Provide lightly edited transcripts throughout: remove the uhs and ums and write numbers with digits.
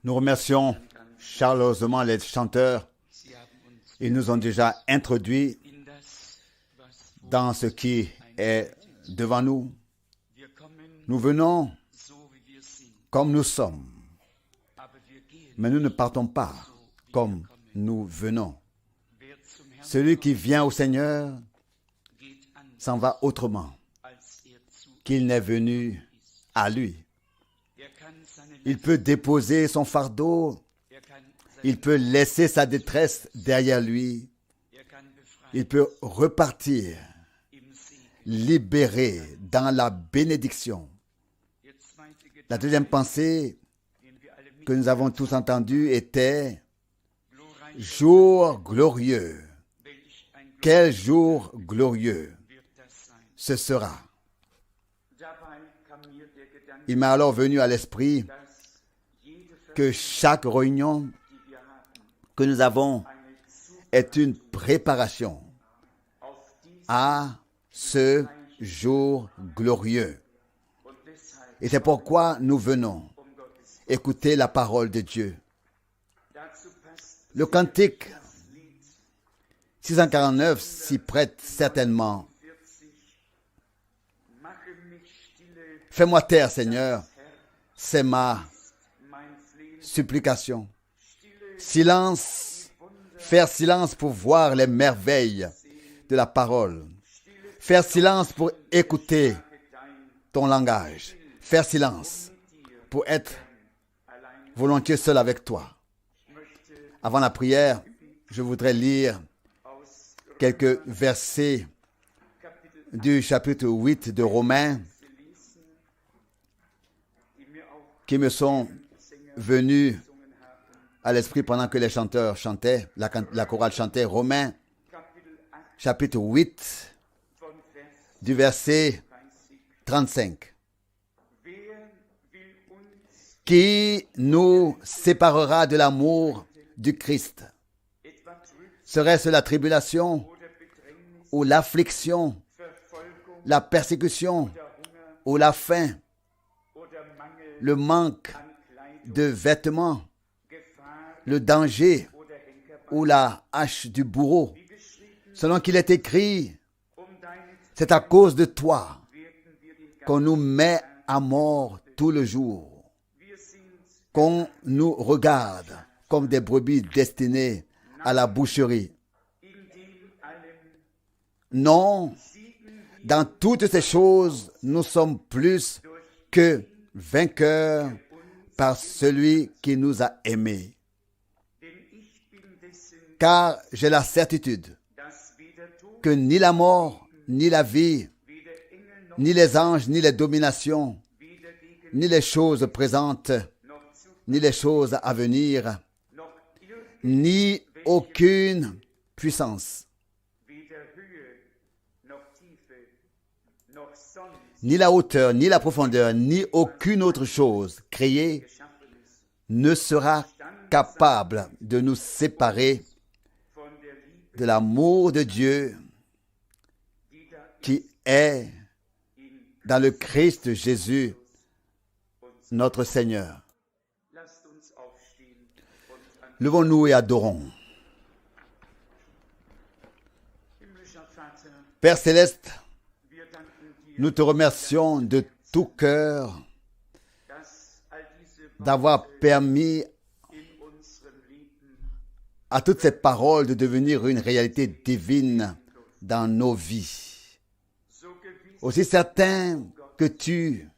Nous remercions chaleureusement les chanteurs. Ils nous ont déjà introduits dans ce qui est devant nous. Nous venons comme nous sommes, mais nous ne partons pas comme nous venons. Celui qui vient au Seigneur s'en va autrement qu'il n'est venu à lui. Il peut déposer son fardeau, il peut laisser sa détresse derrière lui, il peut repartir libéré dans la bénédiction. La deuxième pensée que nous avons tous entendue était « Jour glorieux ». Quel jour glorieux ce sera. Il m'est alors venu à l'esprit que chaque réunion que nous avons est une préparation à ce jour glorieux. Et c'est pourquoi nous venons écouter la parole de Dieu. Le cantique 649 s'y prête certainement. Fais-moi taire, Seigneur, c'est ma supplication. Silence, faire silence pour voir les merveilles de la parole. Faire silence pour écouter ton langage. Faire silence pour être volontiers seul avec toi. Avant la prière, je voudrais lire quelques versets du chapitre 8 de Romains qui me sont venus à l'esprit pendant que les chanteurs chantaient, la chorale chantait. Romains, chapitre 8, du verset 35. Qui nous séparera de l'amour du Christ? Serait-ce la tribulation ou l'affliction, la persécution ou la faim, le manque de vêtements, le danger ou la hache du bourreau? Selon qu'il est écrit, c'est à cause de toi qu'on nous met à mort tout le jour, qu'on nous regarde comme des brebis destinées à la boucherie. Non, dans toutes ces choses, nous sommes plus que vainqueurs par celui qui nous a aimés. Car j'ai la certitude que ni la mort, ni la vie, ni les anges, ni les dominations, ni les choses présentes, ni les choses à venir, ni aucune puissance, ni la hauteur, ni la profondeur, ni aucune autre chose créée ne sera capable de nous séparer de l'amour de Dieu qui est dans le Christ Jésus, notre Seigneur. Levons-nous et adorons. Père céleste, nous te remercions de tout cœur d'avoir permis à toutes ces paroles de devenir une réalité divine dans nos vies. Aussi certain que tu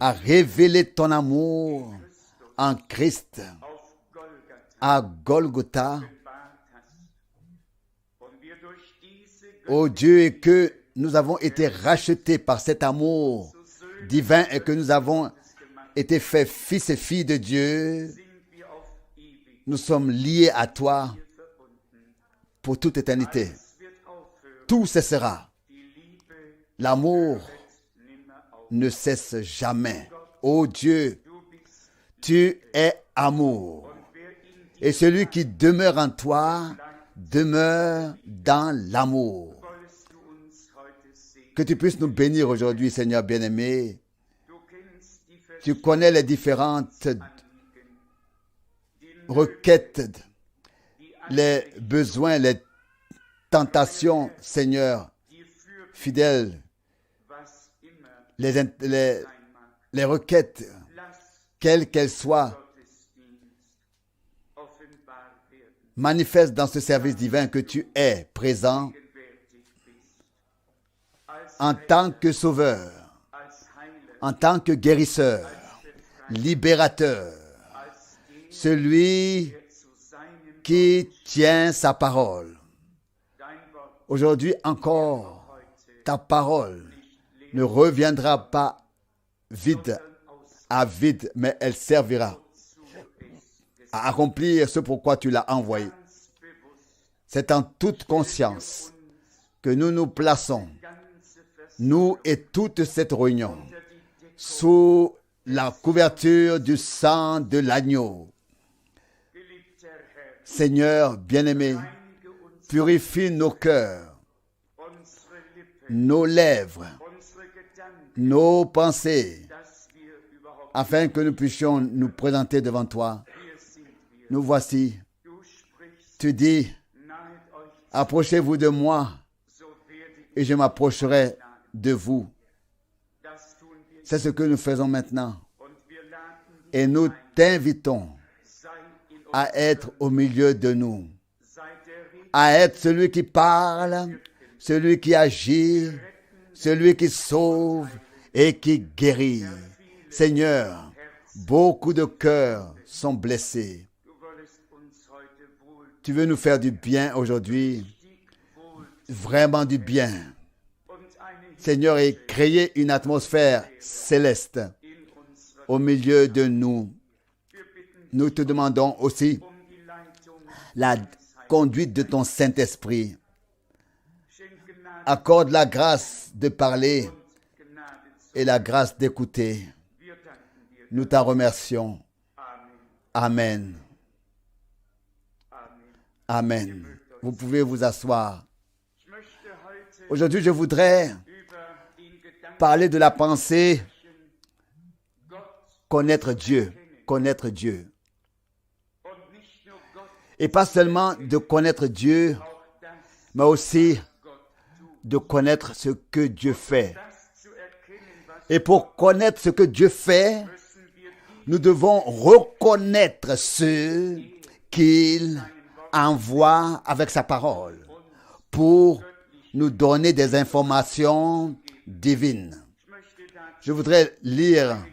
as révélé ton amour en Christ à Golgotha, ô Dieu, et que nous avons été rachetés par cet amour divin et que nous avons été faits fils et filles de Dieu, nous sommes liés à toi pour toute éternité. Tout cessera. L'amour ne cesse jamais. Ô Dieu, tu es amour. Et celui qui demeure en toi demeure dans l'amour. Que tu puisses nous bénir aujourd'hui, Seigneur bien-aimé. Tu connais les différentes requêtes, les besoins, les tentations, Seigneur, fidèle, les requêtes, quelles qu'elles soient, manifeste dans ce service divin que tu es présent en tant que sauveur, en tant que guérisseur, libérateur, celui qui tient sa parole. Aujourd'hui encore, ta parole ne reviendra pas vide, mais elle servira à accomplir ce pourquoi tu l'as envoyé. C'est en toute conscience que nous nous plaçons, nous et toute cette réunion, sous la couverture du sang de l'agneau. Seigneur bien-aimé, purifie nos cœurs, nos lèvres, nos pensées, afin que nous puissions nous présenter devant toi. Nous voici. Tu dis, approchez-vous de moi et je m'approcherai de vous. C'est ce que nous faisons maintenant. Et nous t'invitons à être au milieu de nous, à être celui qui parle, celui qui agit, celui qui sauve et qui guérit. Seigneur, beaucoup de cœurs sont blessés. Tu veux nous faire du bien aujourd'hui, vraiment du bien. Seigneur, et créer une atmosphère céleste au milieu de nous. Nous te demandons aussi la conduite de ton Saint-Esprit. Accorde la grâce de parler et la grâce d'écouter. Nous t'en remercions. Amen. Amen. Vous pouvez vous asseoir. Aujourd'hui, je voudrais parler de la pensée connaître Dieu. Connaître Dieu. Et pas seulement de connaître Dieu, mais aussi de connaître ce que Dieu fait. Et pour connaître ce que Dieu fait, nous devons reconnaître ce qu'il envoie avec sa parole pour nous donner des informations divines. Je voudrais lire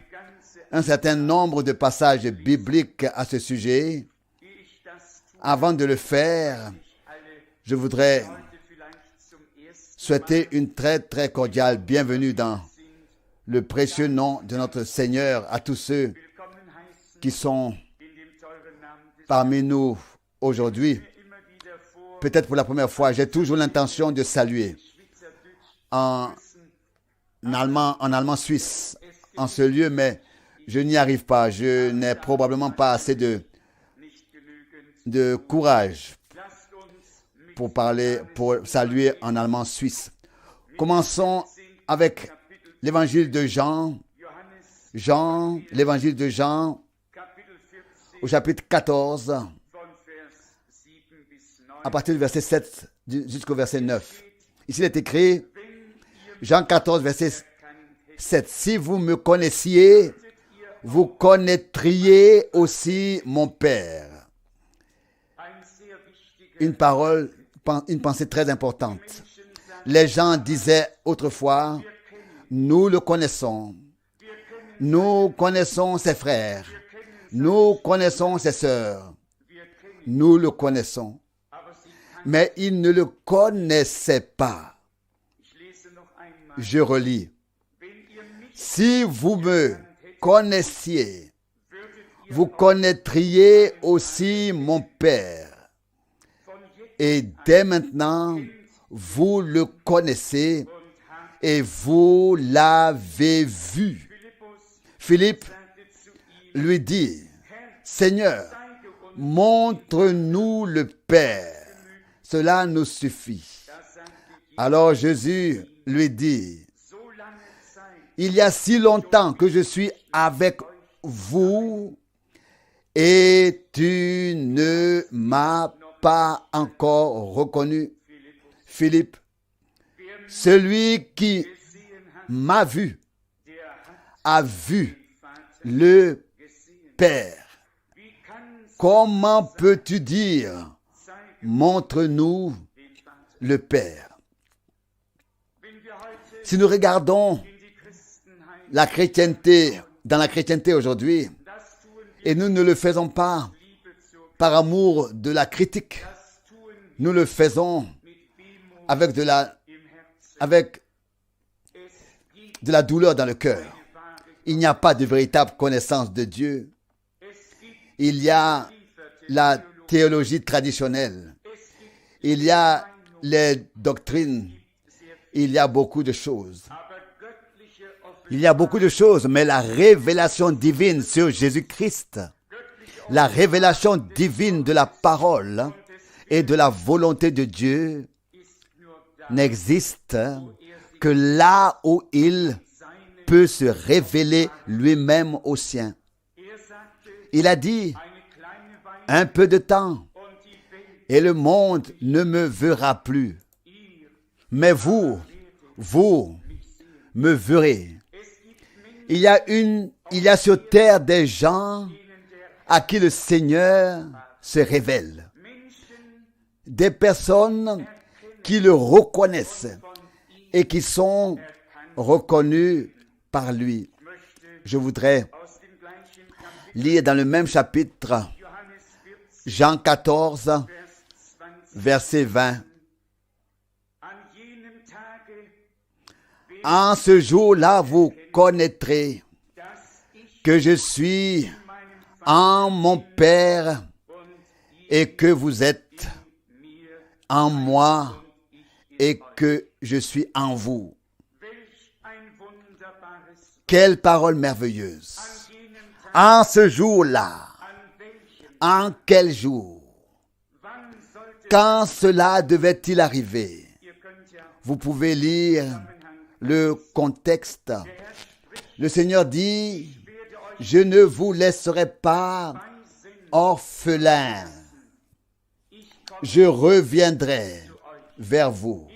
un certain nombre de passages bibliques à ce sujet. Avant de le faire, je voudrais souhaiter une très très cordiale bienvenue dans le précieux nom de notre Seigneur à tous ceux qui sont parmi nous aujourd'hui. Peut-être pour la première fois, j'ai toujours l'intention de saluer en allemand suisse, en ce lieu, mais je n'y arrive pas. Je n'ai probablement pas assez de courage pour saluer en allemand suisse. Commençons avec l'évangile de Jean. L'évangile de Jean, au chapitre 14, à partir du verset 7 jusqu'au verset 9. Ici, il est écrit, Jean 14, verset 7. Si vous me connaissiez, vous connaîtriez aussi mon Père. Une pensée très importante. Les gens disaient autrefois, nous le connaissons. Nous connaissons ses frères. Nous connaissons ses sœurs. Nous le connaissons. Mais ils ne le connaissaient pas. Je relis. Si vous me connaissiez, vous connaîtriez aussi mon Père. Et dès maintenant, vous le connaissez et vous l'avez vu. Philippe lui dit, Seigneur, montre-nous le Père. Cela nous suffit. Alors Jésus lui dit, il y a si longtemps que je suis avec vous et tu ne m'as pas encore reconnu, Philippe. Celui qui m'a vu a vu le Père. Comment peux-tu dire, montre-nous le Père? Si nous regardons la chrétienté, dans la chrétienté aujourd'hui, et nous ne le faisons pas par amour de la critique, nous le faisons avec de la douleur dans le cœur. Il n'y a pas de véritable connaissance de Dieu. Il y a la théologie traditionnelle. Il y a les doctrines. Il y a beaucoup de choses. Il y a beaucoup de choses, mais la révélation divine sur Jésus-Christ, la révélation divine de la parole et de la volonté de Dieu n'existe que là où il peut se révéler lui-même aux siens. Il a dit, un peu de temps, et le monde ne me verra plus. Mais vous me verrez. Il y a sur terre des gens à qui le Seigneur se révèle. Des personnes qui le reconnaissent et qui sont reconnues par lui. Je voudrais lire dans le même chapitre, Jean 14, verset 20. En ce jour-là, vous connaîtrez que je suis en mon Père et que vous êtes en moi et que je suis en vous. Quelle parole merveilleuse! En ce jour-là, en quel jour? Quand cela devait-il arriver? Vous pouvez lire le contexte. Le Seigneur dit, je ne vous laisserai pas orphelins. Je reviendrai vers vous.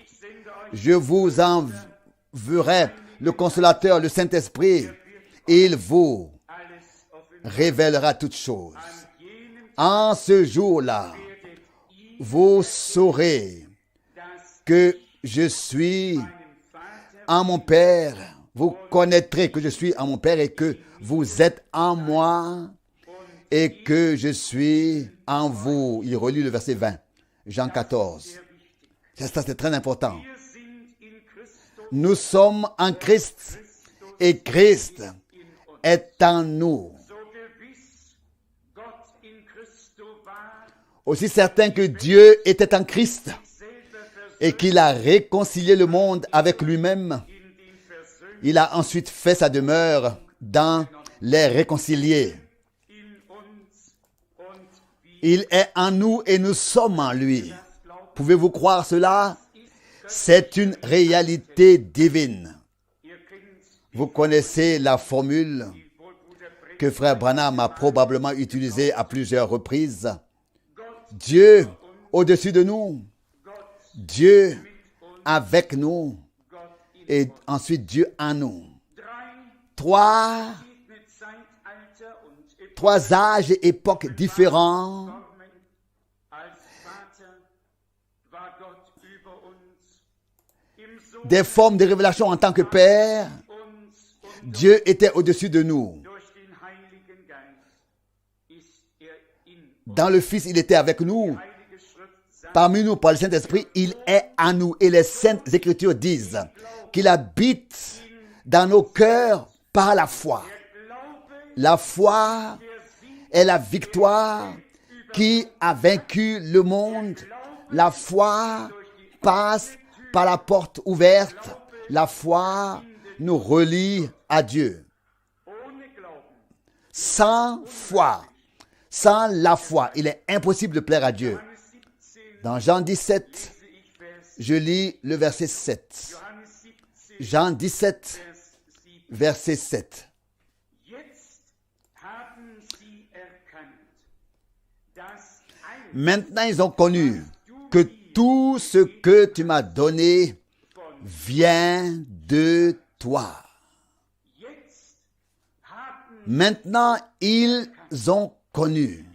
Je vous enverrai le consolateur, le Saint-Esprit. Il vous révélera toutes choses. En ce jour-là, vous saurez que je suis en mon Père. Vous connaîtrez que je suis en mon Père et que vous êtes en moi et que je suis en vous. Il relit le verset 20, Jean 14. Ça, c'est très important. Nous sommes en Christ et Christ est en nous. Aussi certain que Dieu était en Christ et qu'il a réconcilié le monde avec lui-même, il a ensuite fait sa demeure dans les réconciliés. Il est en nous et nous sommes en lui. Pouvez-vous croire cela? C'est une réalité divine. Vous connaissez la formule que Frère Branham a probablement utilisée à plusieurs reprises. Dieu au-dessus de nous, Dieu avec nous et ensuite Dieu en nous. Trois âges et époques différents. Des formes de révélation en tant que Père. Dieu était au-dessus de nous. Dans le Fils, il était avec nous. Parmi nous, par le Saint-Esprit, il est en nous. Et les Saintes Écritures disent qu'il habite dans nos cœurs par la foi. La foi est la victoire qui a vaincu le monde. La foi passe par la porte ouverte. La foi nous relie à Dieu. Sans foi, sans la foi, il est impossible de plaire à Dieu. Dans Jean 17, je lis le verset 7. Jean 17, verset 7. Maintenant, ils ont connu que tout ce que tu m'as donné vient de toi. Maintenant, ils ont connu.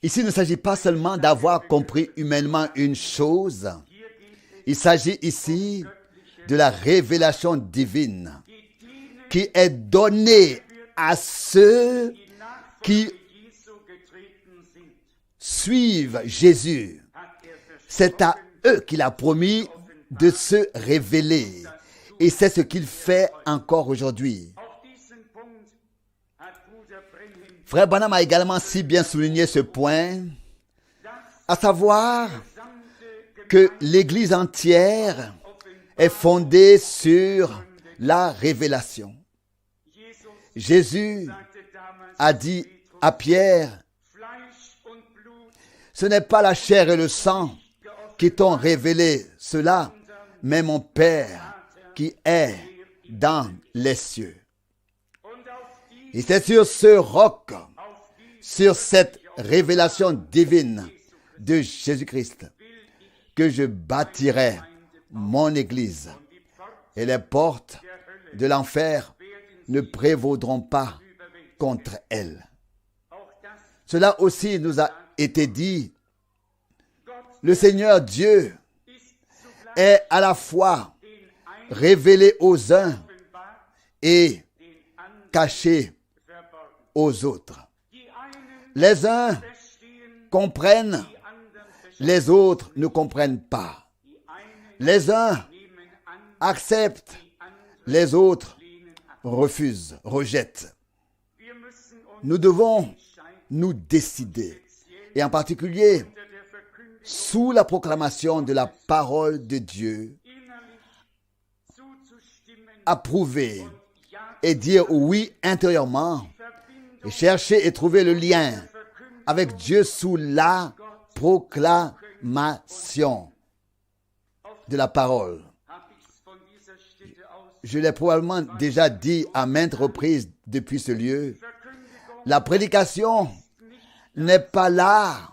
Ici, il ne s'agit pas seulement d'avoir compris humainement une chose. Il s'agit ici de la révélation divine qui est donnée à ceux qui suivent Jésus. C'est à eux qu'il a promis de se révéler. Et c'est ce qu'il fait encore aujourd'hui. Frère Branham a également si bien souligné ce point, à savoir que l'Église entière est fondée sur la révélation. Jésus a dit à Pierre, ce n'est pas la chair et le sang qui t'ont révélé cela, mais mon Père qui est dans les cieux. Et c'est sur ce roc, sur cette révélation divine de Jésus-Christ, que je bâtirai mon Église. Et les portes de l'enfer ne prévaudront pas contre elle. Cela aussi nous a été dit. Le Seigneur Dieu est à la fois révélé aux uns et caché aux autres. Les uns comprennent, les autres ne comprennent pas. Les uns acceptent, les autres refusent, rejettent. Nous devons nous décider, et en particulier sous la proclamation de la parole de Dieu, approuver et dire oui intérieurement, et chercher et trouver le lien avec Dieu sous la proclamation de la parole. Je l'ai probablement déjà dit à maintes reprises depuis ce lieu. La prédication n'est pas là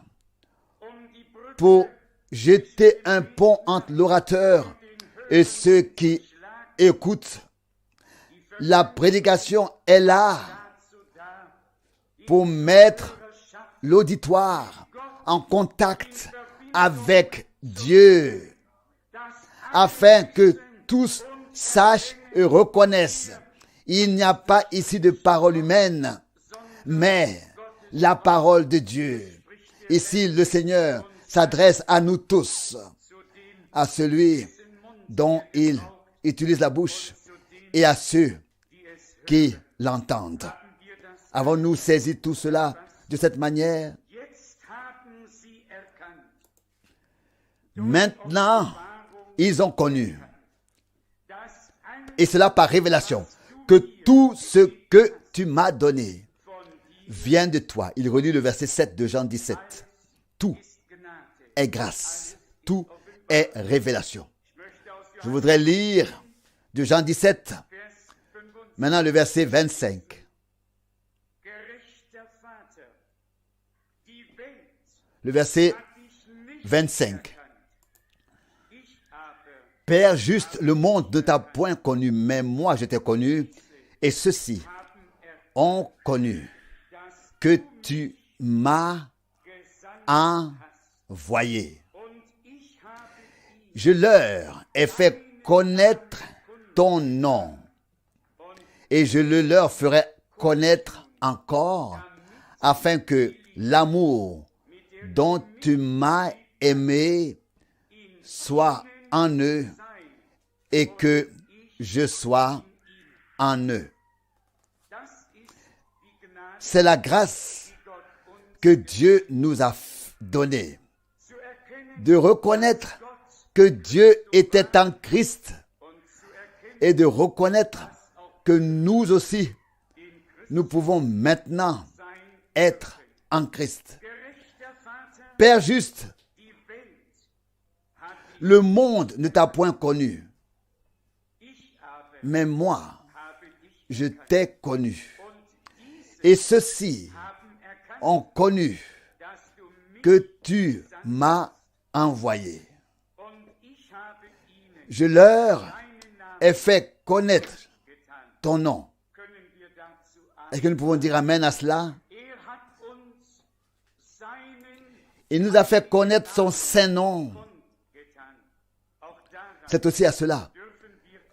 pour jeter un pont entre l'orateur et ceux qui écoutent. La prédication est là pour mettre l'auditoire en contact avec Dieu, afin que tous sachent et reconnaissent. Il n'y a pas ici de parole humaine, mais la parole de Dieu. Ici, le Seigneur s'adresse à nous tous, à celui dont il utilise la bouche et à ceux qui l'entendent. Avons-nous saisi tout cela de cette manière? Maintenant, ils ont connu, et cela par révélation, que tout ce que tu m'as donné vient de toi. Il relit le verset 7 de Jean 17. Tout est grâce, tout est révélation. Je voudrais lire de Jean 17, maintenant le verset 25. Le verset 25. Père juste, le monde ne t'a point connu, mais moi je t'ai connu, et ceux-ci ont connu que tu m'as envoyé. Je leur ai fait connaître ton nom, et je le leur ferai connaître encore, afin que l'amour dont tu m'as aimé soit en eux et que je sois en eux. C'est la grâce que Dieu nous a donnée de reconnaître que Dieu était en Christ et de reconnaître que nous aussi, nous pouvons maintenant être en Christ. Père juste, le monde ne t'a point connu, mais moi, je t'ai connu. Et ceux-ci ont connu que tu m'as envoyé. Je leur ai fait connaître ton nom. Est-ce que nous pouvons dire amen à cela? Il nous a fait connaître son saint nom. C'est aussi à cela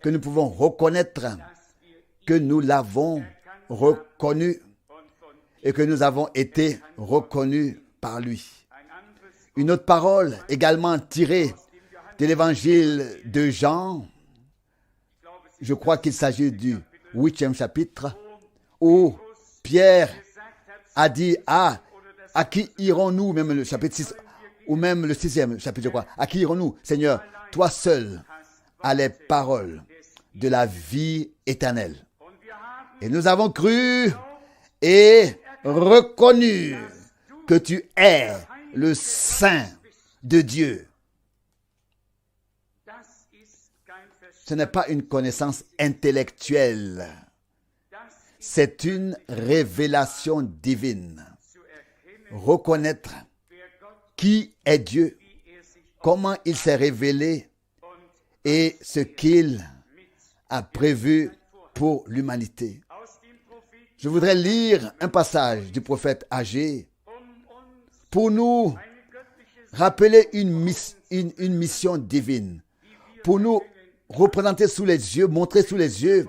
que nous pouvons reconnaître que nous l'avons reconnu et que nous avons été reconnus par lui. Une autre parole également tirée de l'évangile de Jean, je crois qu'il s'agit du 8e chapitre, où Pierre a dit, à qui irons-nous, même le chapitre 6, ou même le 6e chapitre, je crois, à qui irons-nous, Seigneur, toi seul as les paroles de la vie éternelle. Et nous avons cru et reconnu que tu es le Saint de Dieu. Ce n'est pas une connaissance intellectuelle. C'est une révélation divine. Reconnaître qui est Dieu, comment il s'est révélé et ce qu'il a prévu pour l'humanité. Je voudrais lire un passage du prophète Agé pour nous rappeler une mission divine, pour nous représenter sous les yeux, montrer sous les yeux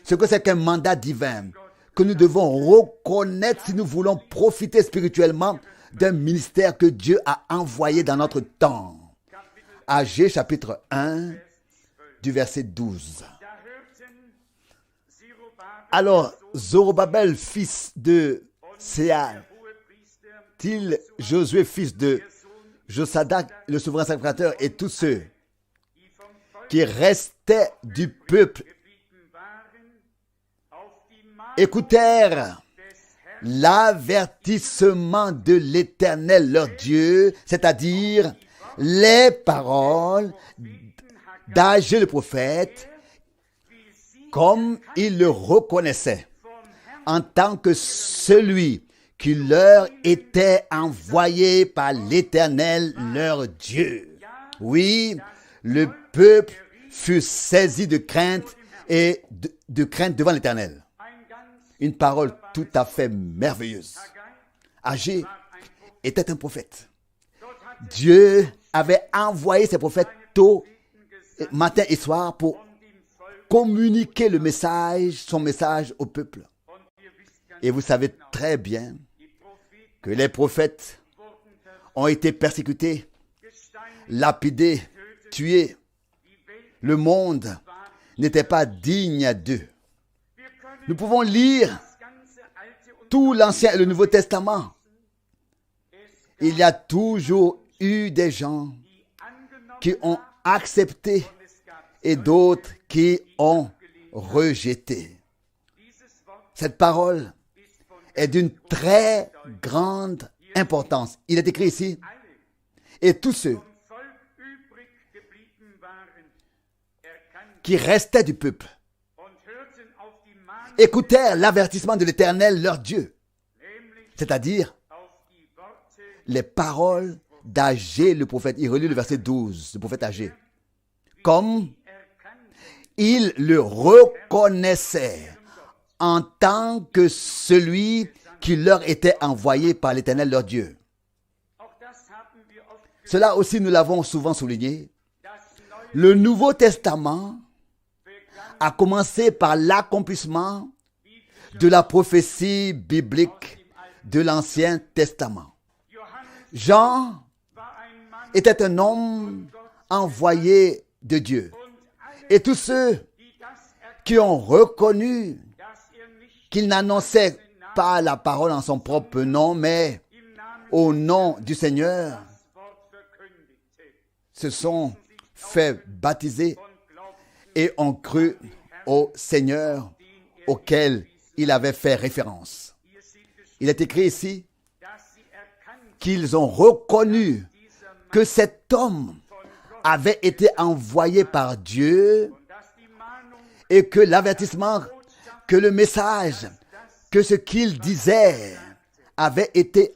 ce que c'est qu'un mandat divin, que nous devons reconnaître si nous voulons profiter spirituellement d'un ministère que Dieu a envoyé dans notre temps. Agé chapitre 1 du verset 12. Alors, Zorobabel, fils de Séal, Josué, fils de Josadak, le souverain sacrificateur, et tous ceux qui restaient du peuple écoutèrent l'avertissement de l'Éternel leur Dieu, c'est-à-dire les paroles d'Agé le prophète, comme ils le reconnaissaient en tant que celui qui leur était envoyé par l'Éternel leur Dieu. Oui, le peuple fut saisi de crainte et de crainte devant l'Éternel. Une parole tout à fait merveilleuse. Agé était un prophète. Dieu avait envoyé ses prophètes tôt, matin et soir, pour communiquer le message, son message au peuple. Et vous savez très bien que les prophètes ont été persécutés, lapidés, tués. Le monde n'était pas digne d'eux. Nous pouvons lire tout l'Ancien et le Nouveau Testament. Il y a toujours eu des gens qui ont accepté et d'autres qui ont rejeté. Cette parole est d'une très grande importance. Il est écrit ici, et tous ceux qui restaient du peuple écoutèrent l'avertissement de l'Éternel leur Dieu, c'est-à-dire les paroles d'Agé le prophète. Il relit le verset 12, le prophète Agé. Comme il le reconnaissait en tant que celui qui leur était envoyé par l'Éternel leur Dieu. Cela aussi, nous l'avons souvent souligné. Le Nouveau Testament a commencé par l'accomplissement de la prophétie biblique de l'Ancien Testament. Jean était un homme envoyé de Dieu. Et tous ceux qui ont reconnu qu'il n'annonçait pas la parole en son propre nom, mais au nom du Seigneur, se sont fait baptiser et ont cru au Seigneur auquel il avait fait référence. Il est écrit ici qu'ils ont reconnu que cet homme avait été envoyé par Dieu et que l'avertissement que le message, que ce qu'il disait avait été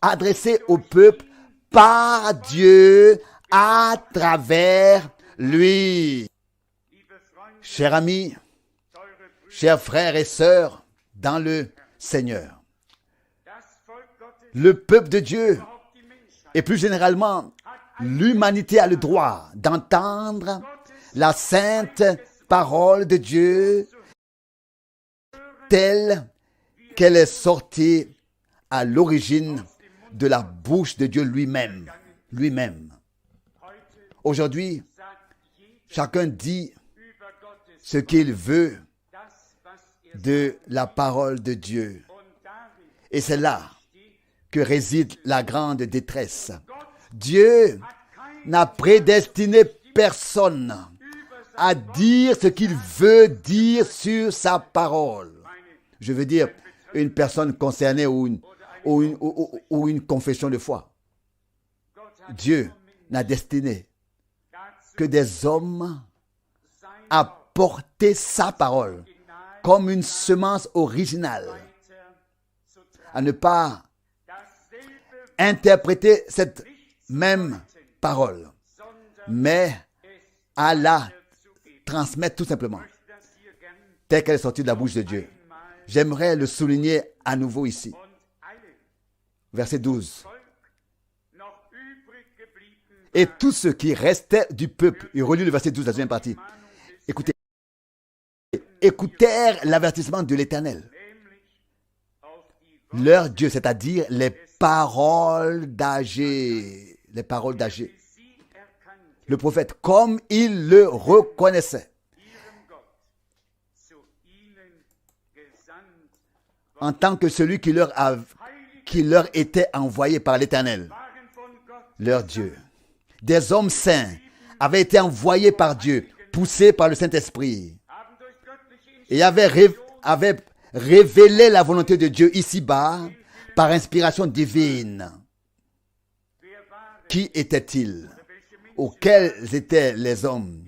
adressé au peuple par Dieu à travers lui. Chers amis, chers frères et sœurs dans le Seigneur, le peuple de Dieu et plus généralement l'humanité a le droit d'entendre la sainte parole de Dieu telle qu'elle est sortie à l'origine de la bouche de Dieu lui-même. Aujourd'hui, chacun dit ce qu'il veut de la parole de Dieu. Et c'est là que réside la grande détresse. Dieu n'a prédestiné personne à dire ce qu'il veut dire sur sa parole. Je veux dire, une personne concernée ou une confession de foi. Dieu n'a destiné que des hommes à porter sa parole comme une semence originale, à ne pas interpréter cette même parole, mais à la transmettre tout simplement, telle qu'elle est sortie de la bouche de Dieu. J'aimerais le souligner à nouveau ici. Verset 12. Et tous ceux qui restaient du peuple, il relit le verset 12, la deuxième partie, écoutèrent l'avertissement de l'Éternel, leur Dieu, c'est-à-dire les paroles d'Agé. Les paroles d'Agé. Le prophète, comme il le reconnaissait, en tant que celui qui leur était envoyé par l'Éternel, leur Dieu. Des hommes saints avaient été envoyés par Dieu, poussés par le Saint-Esprit, et avaient révélé la volonté de Dieu ici-bas par inspiration divine. Qui étaient-ils? Ou quels étaient les hommes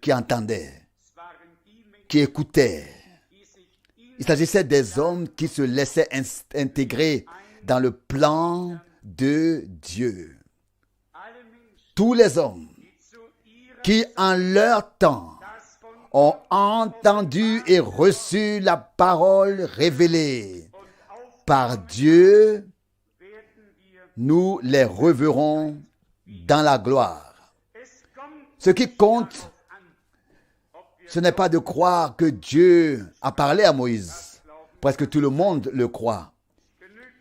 qui entendaient, qui écoutaient? Il s'agissait des hommes qui se laissaient intégrer dans le plan de Dieu. Tous les hommes qui, en leur temps, ont entendu et reçu la parole révélée par Dieu, nous les reverrons dans la gloire. Ce qui compte, ce n'est pas de croire que Dieu a parlé à Moïse. Presque tout le monde le croit.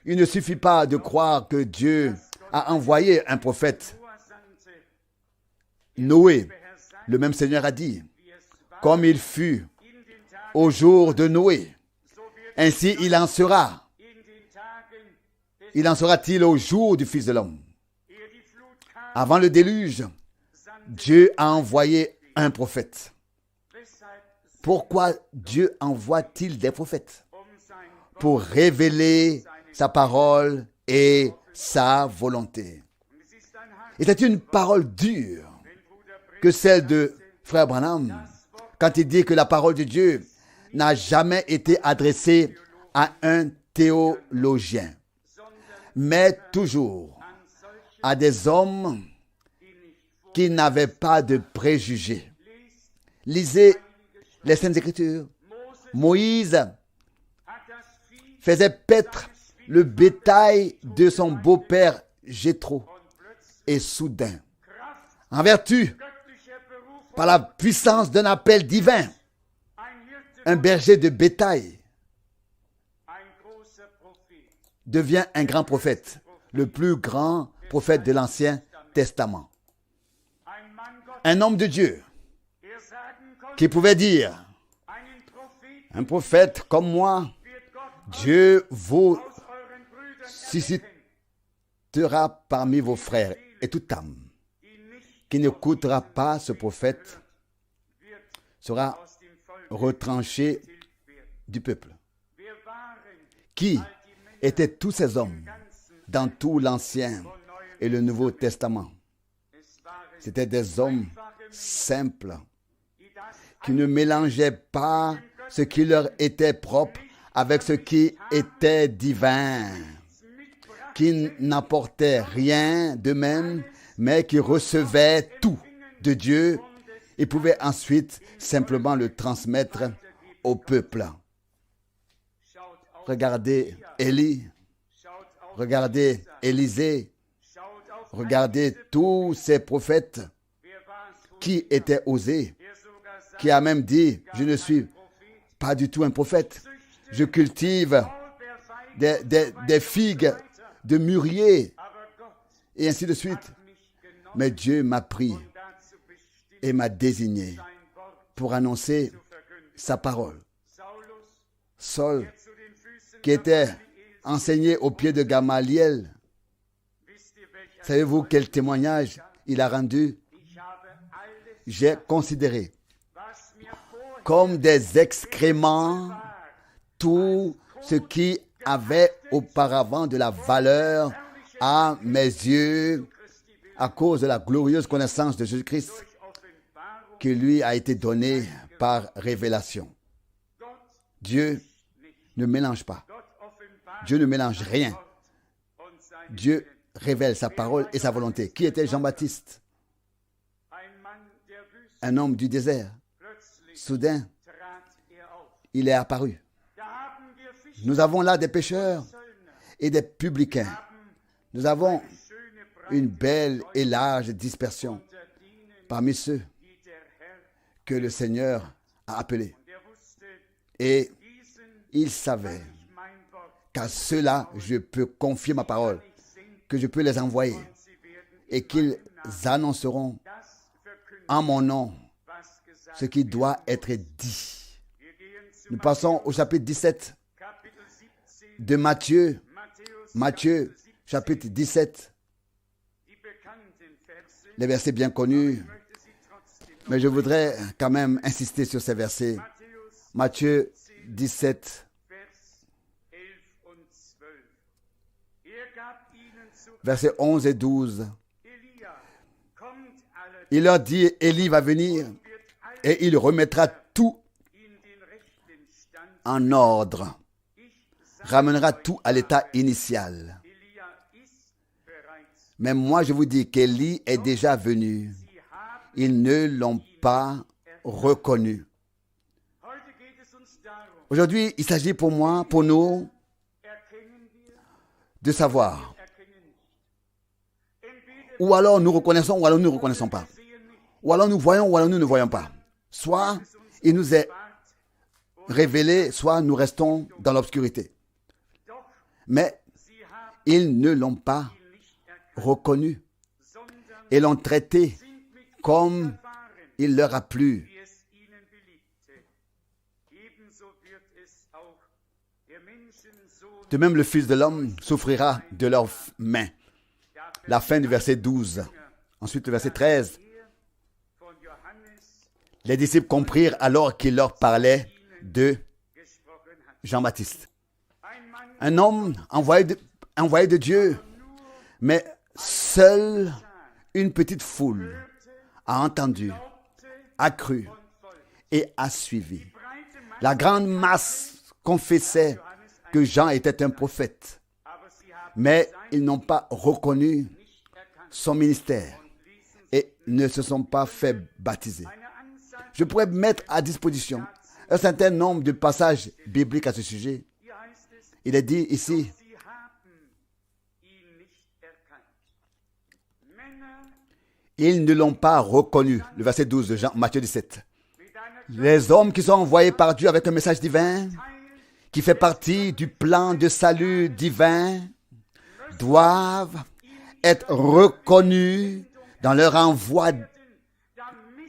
Il ne suffit pas de croire que Dieu a envoyé un prophète. Noé, le même Seigneur a dit, comme il fut au jour de Noé, ainsi il en sera. Il en sera-t-il au jour du Fils de l'homme. Avant le déluge, Dieu a envoyé un prophète. Pourquoi Dieu envoie-t-il des prophètes? Pour révéler sa parole et sa volonté. Et c'est une parole dure que celle de Frère Branham quand il dit que la parole de Dieu n'a jamais été adressée à un théologien, mais toujours à des hommes qui n'avaient pas de préjugés. Lisez les Saintes Écritures. Moïse faisait paître le bétail de son beau-père Jéthro. Et soudain, en vertu, par la puissance d'un appel divin, un berger de bétail devient un grand prophète, le plus grand prophète de l'Ancien Testament. Un homme de Dieu qui pouvait dire, un prophète comme moi, Dieu vous suscitera parmi vos frères, et toute âme qui n'écoutera pas ce prophète sera retranchée du peuple. Qui étaient tous ces hommes dans tout l'Ancien et le Nouveau Testament? C'étaient des hommes simples qui ne mélangeaient pas ce qui leur était propre avec ce qui était divin, qui n'apportaient rien d'eux-mêmes, mais qui recevaient tout de Dieu et pouvaient ensuite simplement le transmettre au peuple. Regardez Élie, regardez Élisée, regardez tous ces prophètes qui étaient osés, qui a même dit, je ne suis pas du tout un prophète, je cultive des figues de mûrier, et ainsi de suite. Mais Dieu m'a pris et m'a désigné pour annoncer sa parole. Saul, qui était enseigné aux pieds de Gamaliel, savez-vous quel témoignage il a rendu? J'ai considéré comme des excréments tout ce qui avait auparavant de la valeur à mes yeux à cause de la glorieuse connaissance de Jésus-Christ qui lui a été donnée par révélation. Dieu ne mélange pas. Dieu ne mélange rien. Dieu révèle sa parole et sa volonté. Qui était Jean-Baptiste? Un homme du désert. Soudain, il est apparu. Nous avons là des pécheurs et des publicains. Nous avons une belle et large dispersion parmi ceux que le Seigneur a appelés. Et il savait qu'à ceux-là, je peux confier ma parole, que je peux les envoyer et qu'ils annonceront en mon nom ce qui doit être dit. Nous passons au chapitre 17 de Matthieu. Matthieu, chapitre 17. Les versets bien connus, mais je voudrais quand même insister sur ces versets. Matthieu 17, versets 11 et 12. Il leur dit, Élie va venir et il remettra tout en ordre, ramènera tout à l'état initial. Mais moi, je vous dis qu'Élie est déjà venu. Ils ne l'ont pas reconnu. Aujourd'hui, il s'agit pour moi, pour nous, de savoir. Ou alors nous reconnaissons, ou alors nous ne reconnaissons pas. Ou alors nous voyons, ou alors nous ne voyons pas. Soit il nous est révélé, soit nous restons dans l'obscurité. Mais ils ne l'ont pas reconnu et l'ont traité comme il leur a plu. De même, le Fils de l'homme souffrira de leurs mains. La fin du verset 12. Ensuite, le verset 13. Les disciples comprirent alors qu'il leur parlait de Jean-Baptiste. Un homme envoyé de Dieu, mais seule une petite foule a entendu, a cru et a suivi. La grande masse confessait que Jean était un prophète, mais ils n'ont pas reconnu son ministère et ne se sont pas fait baptiser. Je pourrais mettre à disposition un certain nombre de passages bibliques à ce sujet. Il est dit ici, ils ne l'ont pas reconnu. Le verset 12 de Matthieu 17. Les hommes qui sont envoyés par Dieu avec un message divin, qui fait partie du plan de salut divin, doivent être reconnus dans leur envoi,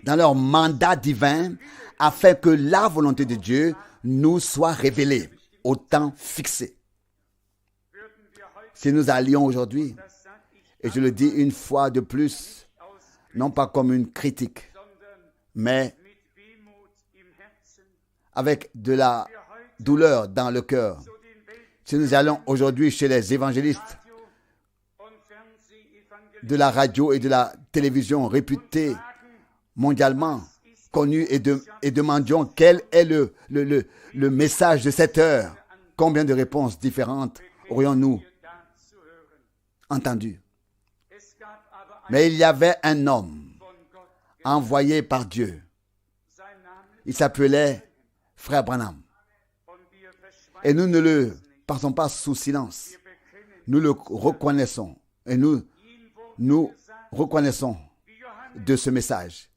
dans leur mandat divin, afin que la volonté de Dieu nous soit révélée au temps fixé. Si nous allions aujourd'hui, et je le dis une fois de plus, non pas comme une critique, mais avec de la douleur dans le cœur. Si nous allons aujourd'hui chez les évangélistes de la radio et de la télévision réputés mondialement connu et demandions quel est le message de cette heure. Combien de réponses différentes aurions-nous entendues? Mais il y avait un homme envoyé par Dieu. Il s'appelait Frère Branham. Et nous ne le passons pas sous silence. Nous le reconnaissons. Et nous reconnaissons de ce message.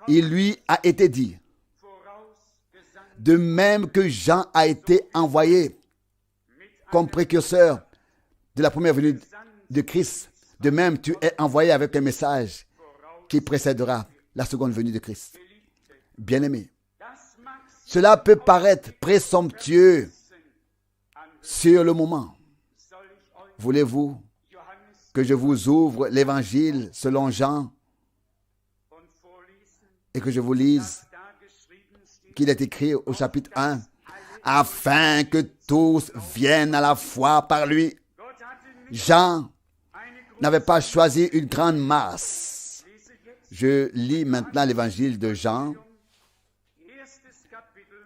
Il lui a été dit, de même que Jean a été envoyé comme précurseur de la première venue de Christ, de même tu es envoyé avec un message qui précédera la seconde venue de Christ. Bien-aimé, cela peut paraître présomptueux sur le moment. Voulez-vous que je vous ouvre l'évangile selon Jean et que je vous lise qu'il est écrit au chapitre 1, afin que tous viennent à la foi par lui. Jean n'avait pas choisi une grande masse. Je lis maintenant l'évangile de Jean,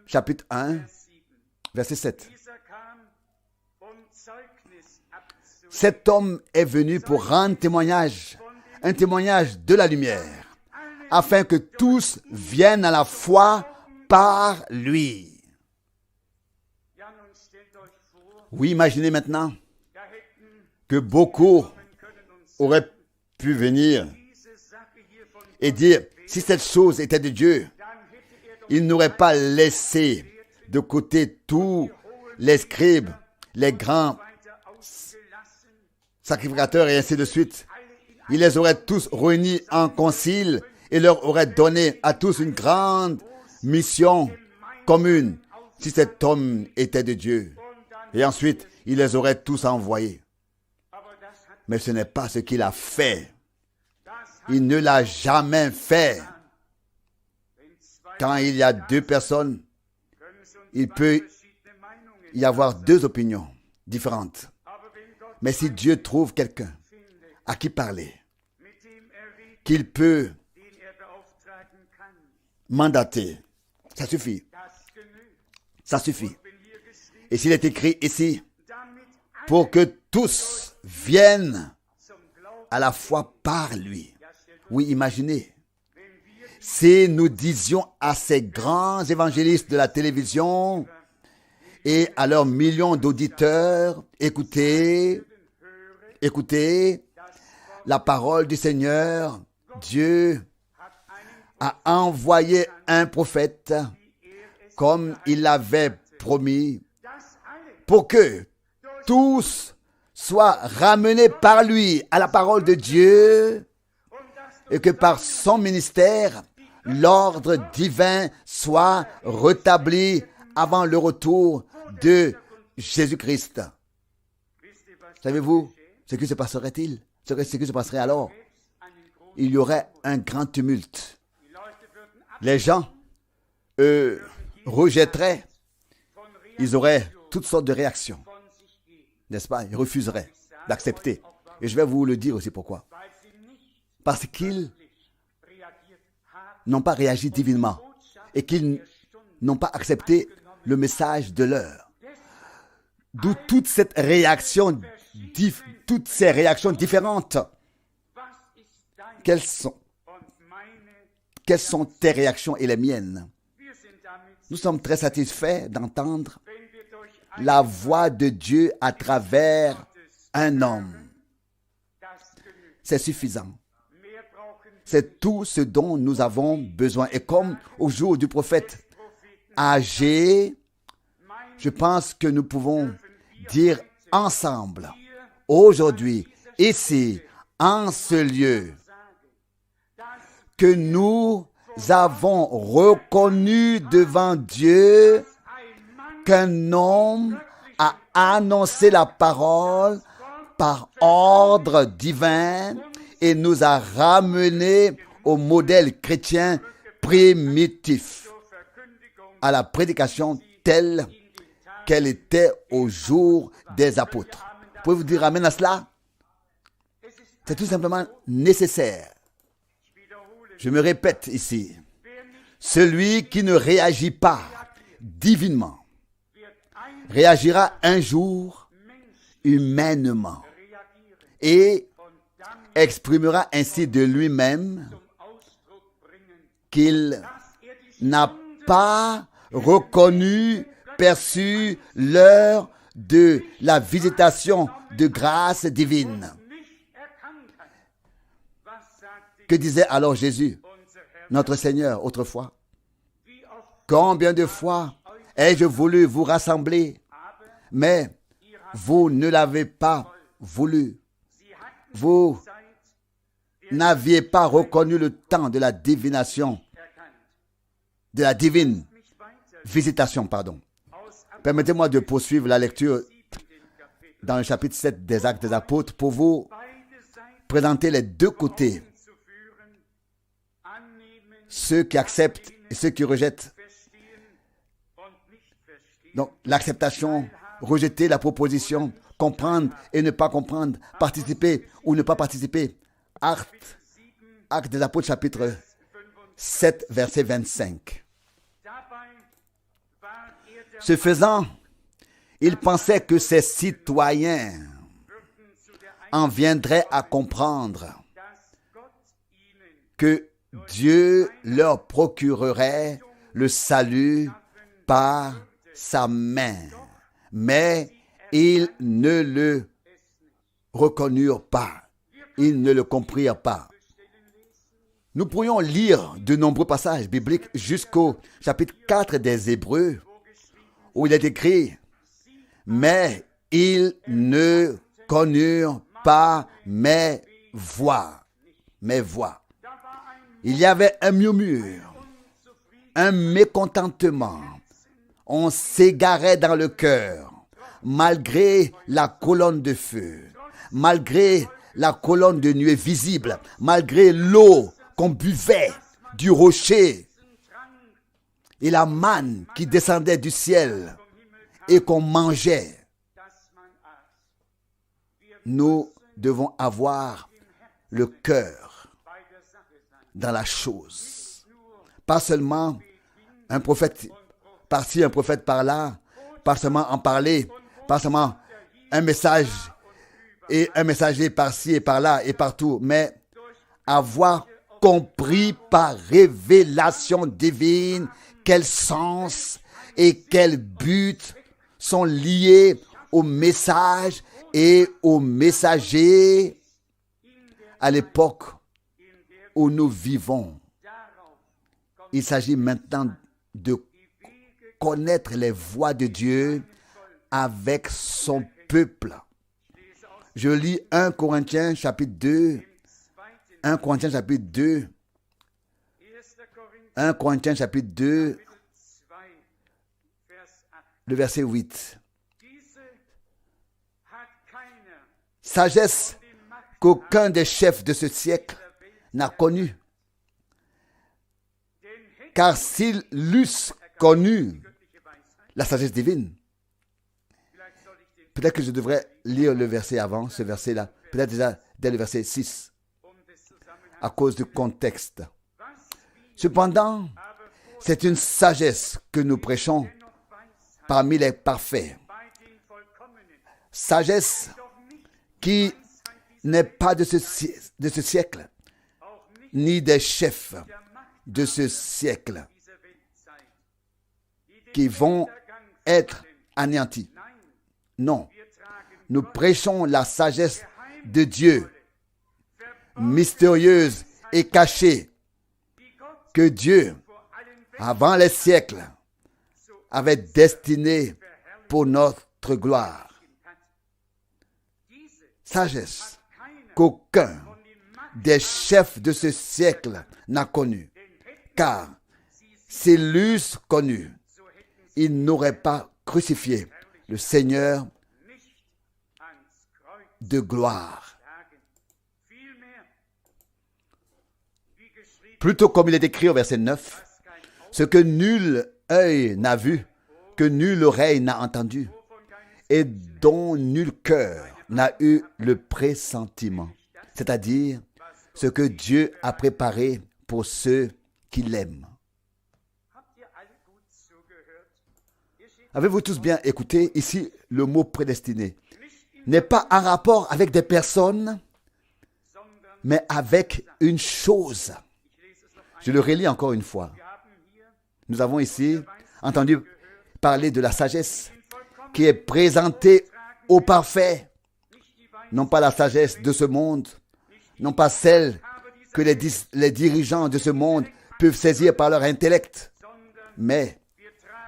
chapitre 1, verset 7. Cet homme est venu pour rendre témoignage, un témoignage de la lumière, afin que tous viennent à la foi par lui. Oui, imaginez maintenant que beaucoup auraient pu venir et dire, si cette chose était de Dieu, il n'aurait pas laissé de côté tous les scribes, les grands sacrificateurs et ainsi de suite. Il les aurait tous réunis en concile et leur aurait donné à tous une grande mission commune si cet homme était de Dieu. Et ensuite, il les aurait tous envoyés. Mais ce n'est pas ce qu'il a fait. Il ne l'a jamais fait. Quand il y a deux personnes, il peut y avoir deux opinions différentes. Mais si Dieu trouve quelqu'un à qui parler, qu'il peut mandater, ça suffit. Ça suffit. Et s'il est écrit ici, pour que tous viennent à la foi par lui. Oui, imaginez. Si nous disions à ces grands évangélistes de la télévision et à leurs millions d'auditeurs, écoutez la parole du Seigneur, Dieu a envoyé un prophète comme il l'avait promis pour que tous soient ramenés par lui à la parole de Dieu et que par son ministère, l'ordre divin soit rétabli avant le retour de Jésus-Christ. Savez-vous ce qui se passerait-il? Ce qui se passerait alors? Il y aurait un grand tumulte. Les gens rejetteraient. Ils auraient toutes sortes de réactions. N'est-ce pas? Ils refuseraient d'accepter. Et je vais vous le dire aussi pourquoi. Parce qu'ils n'ont pas réagi divinement et qu'ils n'ont pas accepté le message de l'heure. D'où toutes ces réactions différentes. Quelles sont tes réactions et les miennes? Nous sommes très satisfaits d'entendre la voix de Dieu à travers un homme. C'est suffisant. C'est tout ce dont nous avons besoin. Et comme au jour du prophète âgé, je pense que nous pouvons dire ensemble, aujourd'hui, ici, en ce lieu, que nous avons reconnu devant Dieu qu'un homme a annoncé la parole par ordre divin et nous a ramenés au modèle chrétien primitif, à la prédication telle qu'elle était au jour des apôtres. Pouvez-vous dire amen à cela? C'est tout simplement nécessaire. Je me répète ici. Celui qui ne réagit pas divinement réagira un jour humainement et exprimera ainsi de lui-même qu'il n'a pas reconnu, perçu l'heure de la visitation de grâce divine. Que disait alors Jésus, notre Seigneur, autrefois? Combien de fois ai-je voulu vous rassembler, mais vous ne l'avez pas voulu. Vous n'aviez pas reconnu le temps de la divination, de la divine visitation, pardon. Permettez-moi de poursuivre la lecture dans le chapitre 7 des Actes des Apôtres pour vous présenter les deux côtés, ceux qui acceptent et ceux qui rejettent. Donc, l'acceptation, rejeter la proposition, comprendre et ne pas comprendre, participer ou ne pas participer. Actes des Apôtres, chapitre 7, verset 25. Ce faisant, il pensait que ses citoyens en viendraient à comprendre que Dieu leur procurerait le salut par sa main. Mais ils ne le reconnurent pas. Ils ne le comprirent pas. Nous pourrions lire de nombreux passages bibliques jusqu'au chapitre 4 des Hébreux, où il est écrit « Mais ils ne connurent pas mes voix. » Mes voix. Il y avait un murmure, un mécontentement. On s'égarait dans le cœur, malgré la colonne de feu, malgré la colonne de nuée visible, malgré l'eau qu'on buvait du rocher et la manne qui descendait du ciel et qu'on mangeait. Nous devons avoir le cœur dans la chose. Pas seulement un prophète par-ci, un prophète par-là, pas seulement en parler, pas seulement un message et un messager par-ci et par-là et partout, mais avoir compris par révélation divine quel sens et quel but sont liés au message et au messager à l'époque où nous vivons. Il s'agit maintenant de connaître les voies de Dieu avec son peuple. Je lis 1 Corinthiens chapitre 2. 1 Corinthiens chapitre 2. 1 Corinthiens chapitre 2, le verset 8. Sagesse qu'aucun des chefs de ce siècle n'a connue. Car s'ils l'eussent connue, la sagesse divine, peut-être que je devrais lire le verset avant, ce verset-là, peut-être déjà dès le verset 6, à cause du contexte. Cependant, c'est une sagesse que nous prêchons parmi les parfaits. Sagesse qui n'est pas de ce siècle, ni des chefs de ce siècle qui vont être anéantis. Non, nous prêchons la sagesse de Dieu, mystérieuse et cachée, que Dieu, avant les siècles, avait destinée pour notre gloire. Sagesse qu'aucun des chefs de ce siècle n'a connue, car s'ils l'eussent connue, ils n'auraient pas crucifié le Seigneur de gloire. Plutôt comme il est écrit au verset 9, ce que nul œil n'a vu, que nulle oreille n'a entendu, et dont nul cœur n'a eu le pressentiment, c'est-à-dire ce que Dieu a préparé pour ceux qui l'aiment. Avez-vous tous bien écouté? Ici, le mot prédestiné n'est pas en rapport avec des personnes, mais avec une chose. Je le relis encore une fois. Nous avons ici entendu parler de la sagesse qui est présentée au parfait. Non pas la sagesse de ce monde, non pas celle que les dirigeants de ce monde peuvent saisir par leur intellect, mais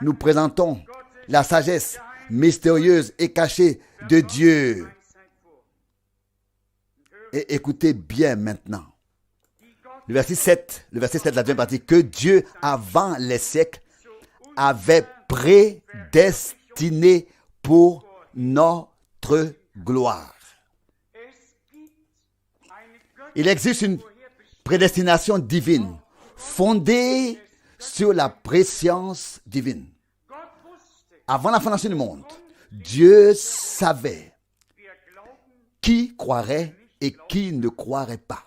nous présentons la sagesse mystérieuse et cachée de Dieu. Et écoutez bien maintenant. Le verset 7 de la deuxième partie, que Dieu, avant les siècles, avait prédestiné pour notre gloire. Il existe une prédestination divine, fondée sur la préscience divine. Avant la fondation du monde, Dieu savait qui croirait et qui ne croirait pas,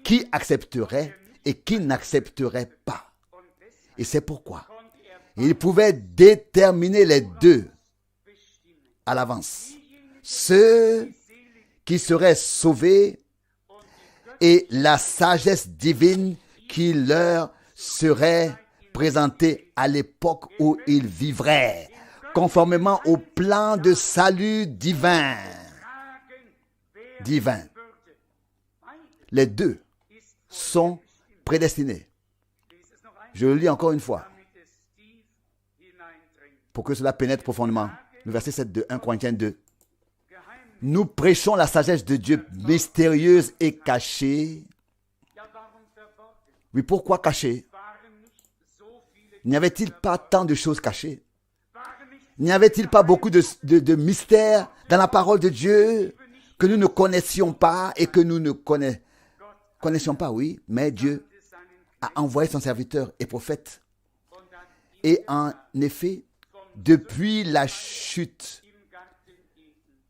qui accepterait et qui n'accepterait pas. Et c'est pourquoi il pouvait déterminer les deux à l'avance. Ceux qui seraient sauvés et la sagesse divine qui leur serait présentée à l'époque où ils vivraient, conformément au plan de salut divin. Les deux sont prédestinés. Je le lis encore une fois, pour que cela pénètre profondément. Le verset 7 de 1 Corinthiens 2. Nous prêchons la sagesse de Dieu mystérieuse et cachée. Oui, pourquoi cachée? N'y avait-il pas tant de choses cachées? N'y avait-il pas beaucoup de mystères dans la parole de Dieu que nous ne connaissions pas et que nous ne connaissions pas, oui, mais Dieu a envoyé son serviteur et prophète. Et en effet, depuis la chute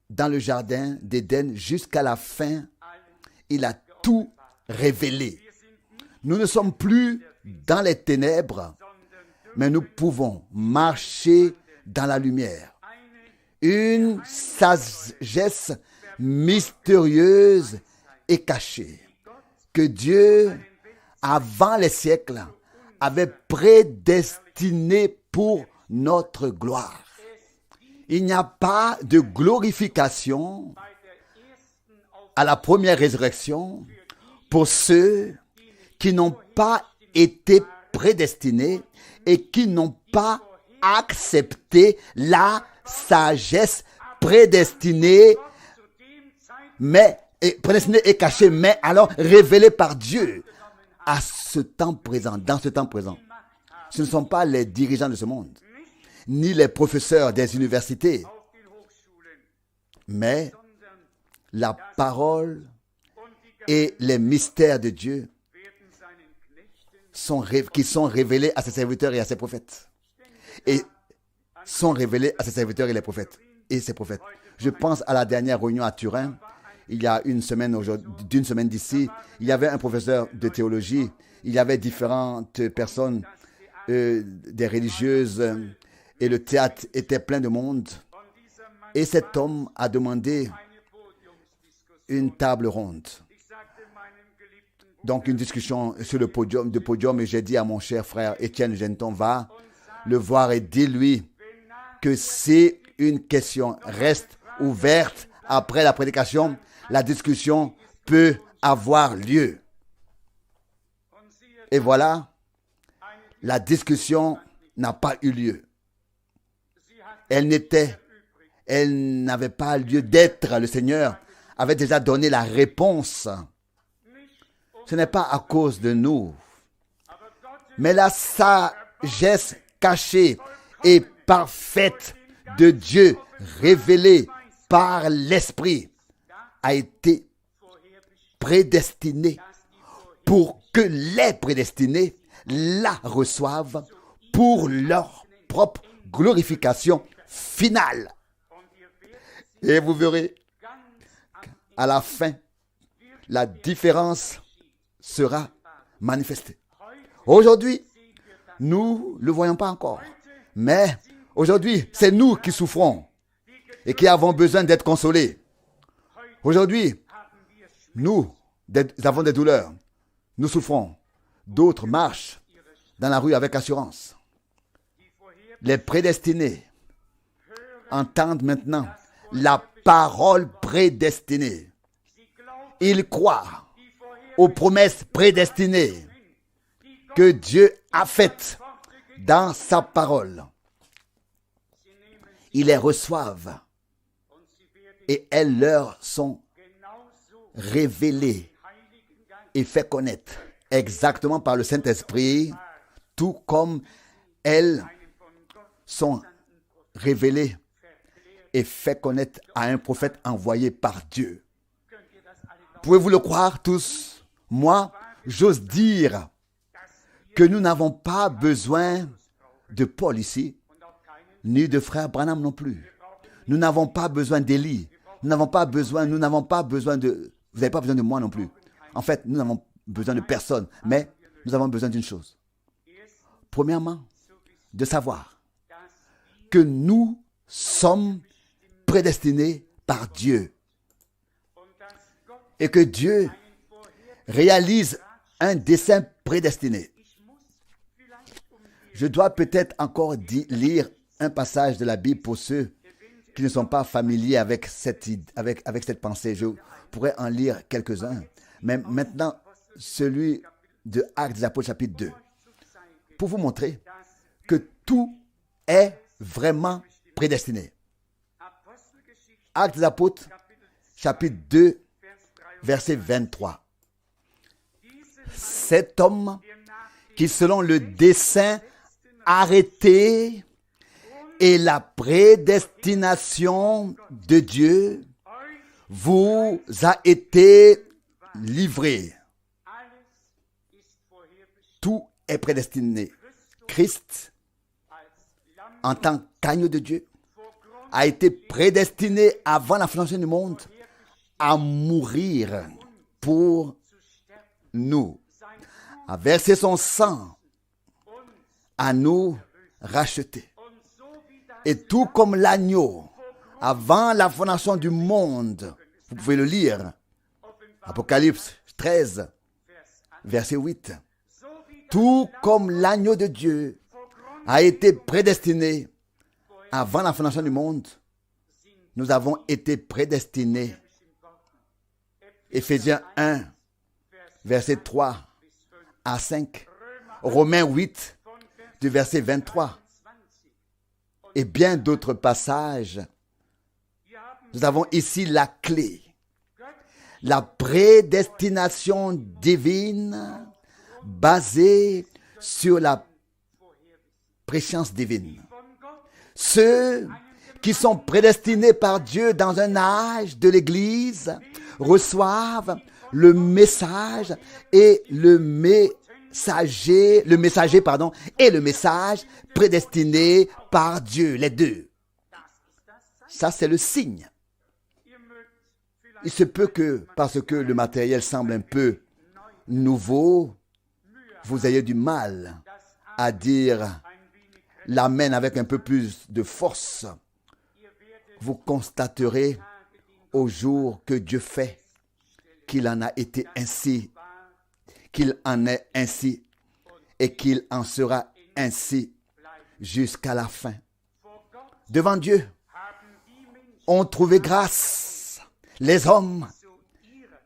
dans le jardin d'Éden jusqu'à la fin, il a tout révélé. Nous ne sommes plus dans les ténèbres, mais nous pouvons marcher dans la lumière. Une sagesse mystérieuse et cachée que Dieu, avant les siècles, avait prédestinée pour notre gloire. Il n'y a pas de glorification à la première résurrection pour ceux qui n'ont pas été prédestinés et qui n'ont pas accepté la sagesse prédestinée, prédestinée et cachée, mais alors révélée par Dieu à ce temps présent, dans ce temps présent. Ce ne sont pas les dirigeants de ce monde, ni les professeurs des universités, mais la parole et les mystères de Dieu qui sont révélés à ses serviteurs et à ses prophètes. Et sont révélés à ses serviteurs et les prophètes et ses prophètes. Je pense à la dernière réunion à Turin, il y a d'une semaine d'ici, il y avait un professeur de théologie, il y avait différentes personnes, des religieuses, et le théâtre était plein de monde. Et cet homme a demandé une table ronde. Donc une discussion sur le podium, et j'ai dit à mon cher frère Étienne Genton, va le voir et dis-lui que si une question reste ouverte après la prédication, la discussion peut avoir lieu. Et voilà, la discussion n'a pas eu lieu. Elle n'avait pas lieu d'être. Le Seigneur avait déjà donné la réponse. Ce n'est pas à cause de nous, mais la sagesse cachée et parfaite de Dieu, révélée par l'Esprit, a été prédestinée pour que les prédestinés la reçoivent pour leur propre glorification finale. Et vous verrez, à la fin, la différence sera manifestée. Aujourd'hui, nous ne le voyons pas encore, mais Aujourd'hui, c'est nous qui souffrons et qui avons besoin d'être consolés. Aujourd'hui, nous avons des douleurs. Nous souffrons. D'autres marchent dans la rue avec assurance. Les prédestinés entendent maintenant la parole prédestinée. Ils croient aux promesses prédestinées que Dieu a faites dans sa parole. Ils les reçoivent et elles leur sont révélées et fait connaître exactement par le Saint-Esprit, tout comme elles sont révélées et fait connaître à un prophète envoyé par Dieu. Pouvez-vous le croire tous? Moi, j'ose dire que nous n'avons pas besoin de Paul ici, ni de frère Branham non plus. Nous n'avons pas besoin d'Élie. Nous n'avons pas besoin de... Vous n'avez pas besoin de moi non plus. En fait, nous n'avons besoin de personne. Mais nous avons besoin d'une chose. Premièrement, de savoir que nous sommes prédestinés par Dieu. Et que Dieu réalise un dessein prédestiné. Je dois peut-être encore lire un passage de la Bible pour ceux qui ne sont pas familiers avec cette pensée. Je pourrais en lire quelques-uns. Mais maintenant, celui de Actes des Apôtres chapitre 2. Pour vous montrer que tout est vraiment prédestiné. Actes des Apôtres chapitre 2, verset 23. Cet homme qui, selon le dessein arrêté et la prédestination de Dieu, vous a été livré. Tout est prédestiné. Christ, en tant qu'agneau de Dieu, a été prédestiné avant la fondation du monde à mourir pour nous, à verser son sang, à nous racheter. Et tout comme l'agneau, avant la fondation du monde, vous pouvez le lire, Apocalypse 13, verset 8, tout comme l'agneau de Dieu a été prédestiné avant la fondation du monde, nous avons été prédestinés. Éphésiens 1, verset 3 à 5, Romains 8, du verset 23, et bien d'autres passages. Nous avons ici la clé, la prédestination divine basée sur la préscience divine. Ceux qui sont prédestinés par Dieu dans un âge de l'Église reçoivent le message et le messager et le message prédestiné par Dieu, les deux. Ça, c'est le signe. Il se peut que, parce que le matériel semble un peu nouveau, vous ayez du mal à dire l'amen avec un peu plus de force. Vous constaterez au jour que Dieu fait qu'il en a été ainsi, qu'il en est ainsi et qu'il en sera ainsi jusqu'à la fin. Devant Dieu, ont trouvé grâce les hommes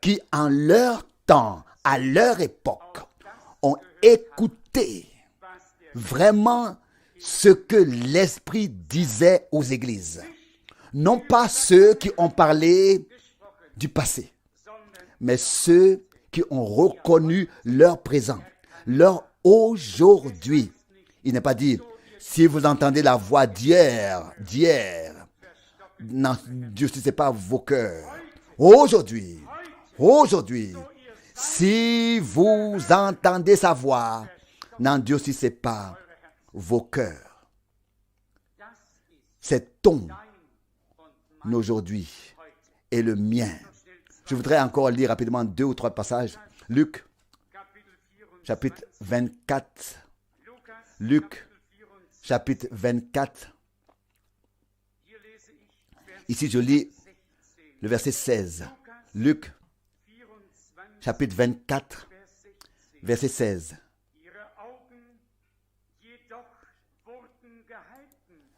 qui en leur temps, à leur époque, ont écouté vraiment ce que l'Esprit disait aux églises. Non pas ceux qui ont parlé du passé, mais ceux qui ont reconnu leur présent, leur aujourd'hui. Il n'est pas dit, si vous entendez la voix d'hier, n'endurcissez pas vos cœurs. Aujourd'hui, si vous entendez sa voix, n'endurcissez pas vos cœurs. C'est ton aujourd'hui et le mien. Je voudrais encore lire rapidement 2 ou 3 passages. Luc, chapitre 24. Luc, chapitre 24, Ici, je lis le verset 16. Luc, chapitre 24, verset 16.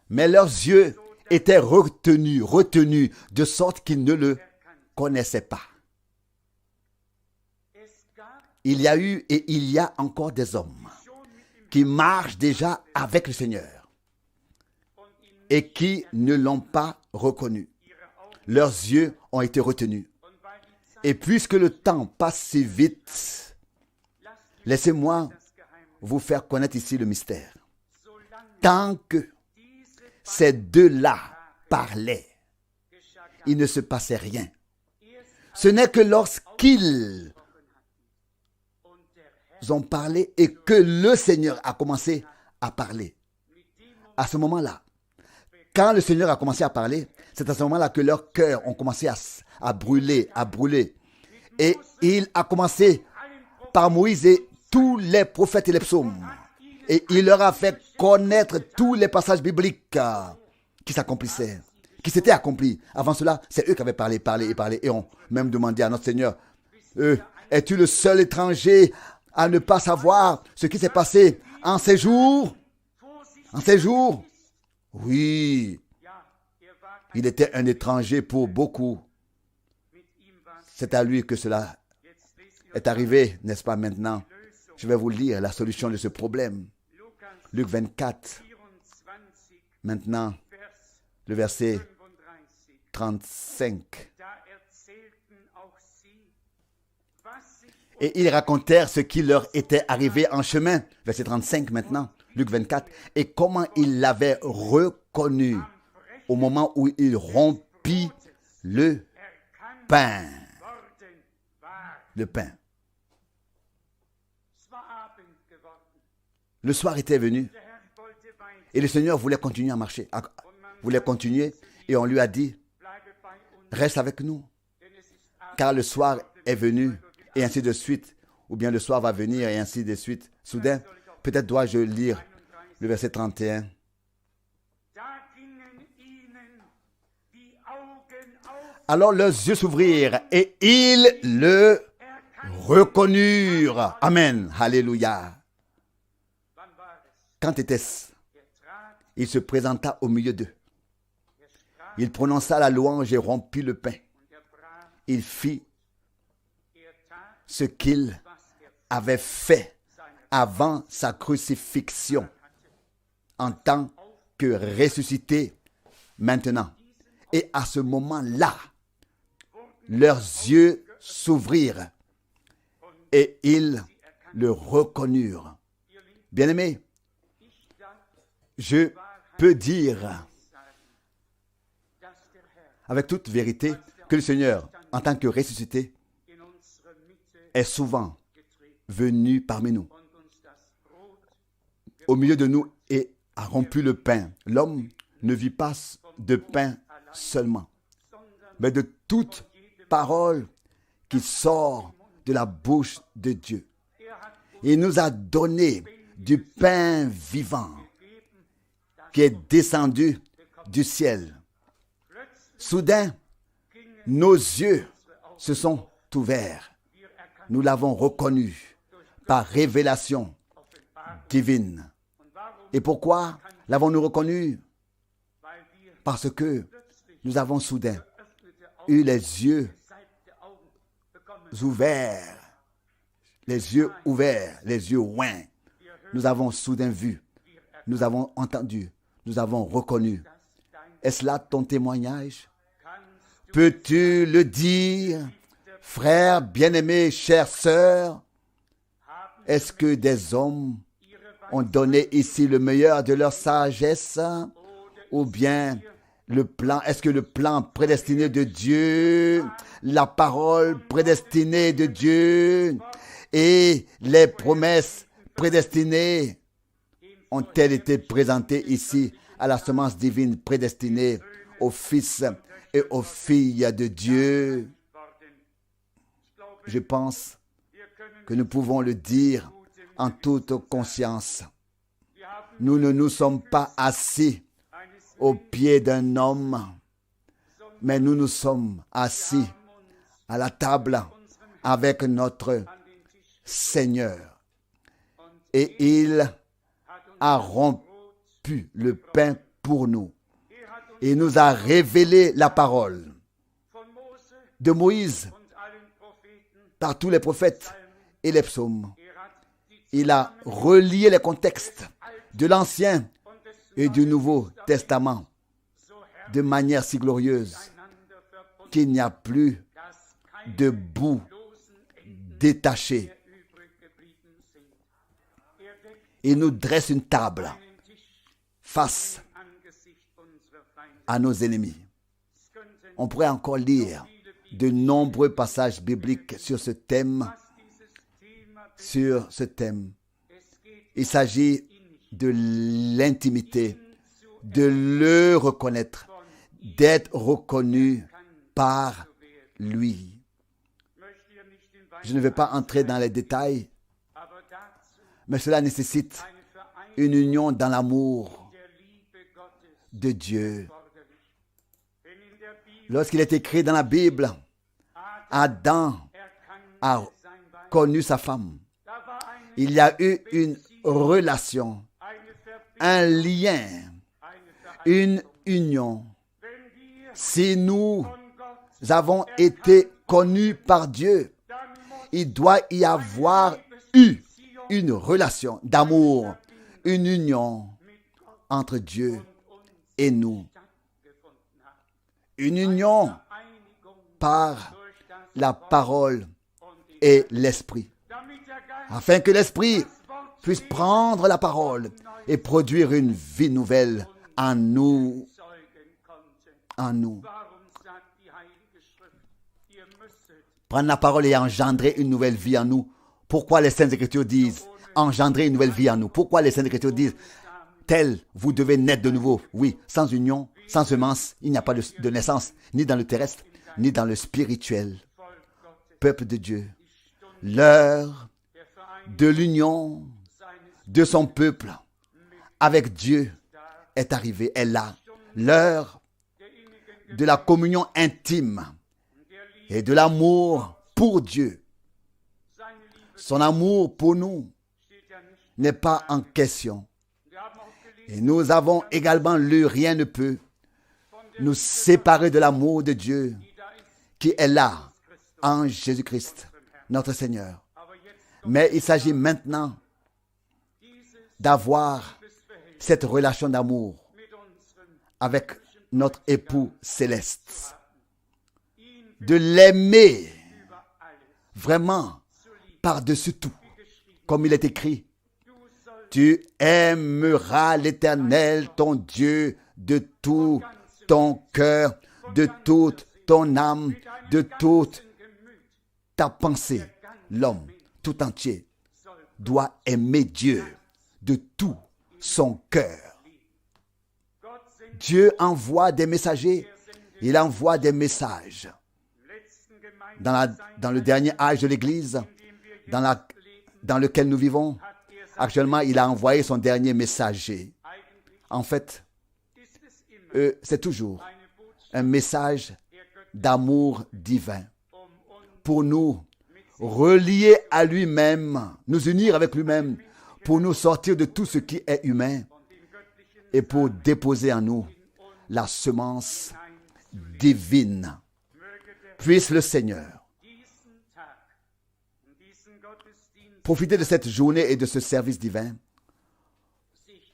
Mais leurs yeux étaient retenus, de sorte qu'ils ne le connaissaient pas. Il y a eu et il y a encore des hommes qui marchent déjà avec le Seigneur et qui ne l'ont pas reconnu. Leurs yeux ont été retenus. Et puisque le temps passe si vite, laissez-moi vous faire connaître ici le mystère. Tant que ces deux-là parlaient, il ne se passait rien. Ce n'est que lorsqu'ils ont parlé et que le Seigneur a commencé à parler. À ce moment-là, quand le Seigneur a commencé à parler, c'est à ce moment-là que leurs cœurs ont commencé à brûler. Et il a commencé par Moïse et tous les prophètes et les psaumes. Et il leur a fait connaître tous les passages bibliques qui s'accomplissaient, qui s'étaient accomplis. Avant cela, c'est eux qui avaient parlé et ont même demandé à notre Seigneur, es-tu le seul étranger à ne pas savoir ce qui s'est passé en ces jours? En ces jours? Oui. Il était un étranger pour beaucoup. C'est à lui que cela est arrivé, n'est-ce pas maintenant? Je vais vous lire la solution de ce problème. Luc 24, maintenant, le verset 35. Et ils racontèrent ce qui leur était arrivé en chemin. Verset 35 maintenant, Luc 24. Et comment ils l'avaient reconnu au moment où il rompit le pain. Le pain. Le soir était venu et le Seigneur voulait continuer à marcher, voulait continuer, et on lui a dit, reste avec nous, car le soir est venu, et ainsi de suite, ou bien le soir va venir, et ainsi de suite. Soudain, peut-être dois-je lire le verset 31. Alors leurs yeux s'ouvrirent et ils le reconnurent. Amen. Alléluia. Quand était-ce? Il se présenta au milieu d'eux. Il prononça la louange et rompit le pain. Il fit ce qu'il avait fait avant sa crucifixion en tant que ressuscité maintenant. Et à ce moment-là, leurs yeux s'ouvrirent et ils le reconnurent. Bien-aimés, je peux dire avec toute vérité que le Seigneur, en tant que ressuscité, est souvent venu parmi nous, au milieu de nous, et a rompu le pain. L'homme ne vit pas de pain seulement, mais de toute parole qui sort de la bouche de Dieu. Il nous a donné du pain vivant qui est descendu du ciel. Soudain, nos yeux se sont ouverts. Nous l'avons reconnu par révélation divine. Et pourquoi l'avons-nous reconnu? Parce que nous avons soudain eu les yeux ouverts, les yeux ouints. Nous avons soudain vu, nous avons entendu, nous avons reconnu. Est-ce là ton témoignage? Peux-tu le dire, frère bien-aimé, chère sœur? Est-ce que des hommes ont donné ici le meilleur de leur sagesse? Ou bien est-ce que le plan prédestiné de Dieu, la parole prédestinée de Dieu et les promesses prédestinées ont-elles été présentées ici à la semence divine prédestinée aux fils et aux filles de Dieu? Je pense que nous pouvons le dire en toute conscience. Nous ne nous sommes pas assis au pied d'un homme, mais nous sommes assis à la table avec notre Seigneur. Et il a rompu le pain pour nous. Et nous a révélé la parole de Moïse par tous les prophètes et les psaumes. Il a relié les contextes de l'Ancien et du Nouveau Testament de manière si glorieuse qu'il n'y a plus de bout détaché. Il nous dresse une table face à nos ennemis. On pourrait encore lire de nombreux passages bibliques sur ce thème. Il s'agit de l'intimité, de le reconnaître, d'être reconnu par lui. Je ne vais pas entrer dans les détails, mais cela nécessite une union dans l'amour de Dieu. Lorsqu'il est écrit dans la Bible, Adam a connu sa femme. Il y a eu une relation, un lien, une union. Si nous avons été connus par Dieu, il doit y avoir eu une relation d'amour, une union entre Dieu et nous. Une union par la parole et l'esprit, afin que l'esprit puisse prendre la parole et produire une vie nouvelle en nous. Prendre la parole et engendrer une nouvelle vie en nous. Pourquoi les Saintes Écritures disent engendrer une nouvelle vie en nous? Pourquoi les Saintes Écritures disent tel, vous devez naître de nouveau? Oui, sans union, sans semence, il n'y a pas de naissance, ni dans le terrestre, ni dans le spirituel. Peuple de Dieu, l'heure de l'union de son peuple avec Dieu est arrivée, est là. L'heure de la communion intime et de l'amour pour Dieu. Son amour pour nous n'est pas en question. Et nous avons également lu, rien ne peut nous séparer de l'amour de Dieu qui est là en Jésus-Christ, notre Seigneur. Mais il s'agit maintenant d'avoir cette relation d'amour avec notre époux céleste, de l'aimer vraiment par-dessus tout, comme il est écrit. Tu aimeras l'Éternel, ton Dieu, de tout ton cœur, de toute ton âme, de toute ta pensée. L'homme tout entier doit aimer Dieu de tout son cœur. Dieu envoie des messagers, il envoie des messages. Dans le dernier âge de l'Église, dans lequel nous vivons, actuellement, il a envoyé son dernier messager. En fait, c'est toujours un message d'amour divin pour nous relier à lui-même, nous unir avec lui-même, pour nous sortir de tout ce qui est humain et pour déposer en nous la semence divine. Puisse le Seigneur profiter de cette journée et de ce service divin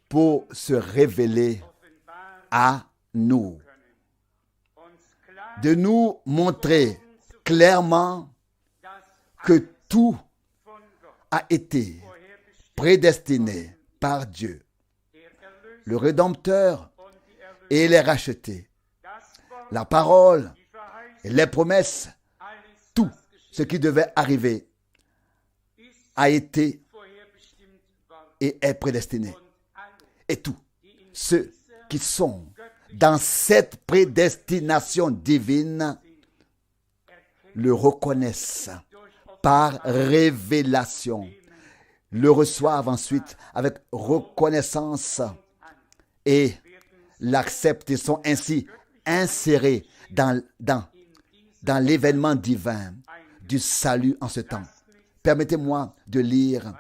pour se révéler à nous, de nous montrer clairement que tout a été prédestiné par Dieu, le Rédempteur et les rachetés, la parole et les promesses, tout ce qui devait arriver a été et est prédestiné. Et tous ceux qui sont dans cette prédestination divine le reconnaissent par révélation, le reçoivent ensuite avec reconnaissance et l'acceptent et sont ainsi insérés dans l'événement divin du salut en ce temps. Permettez-moi de lire,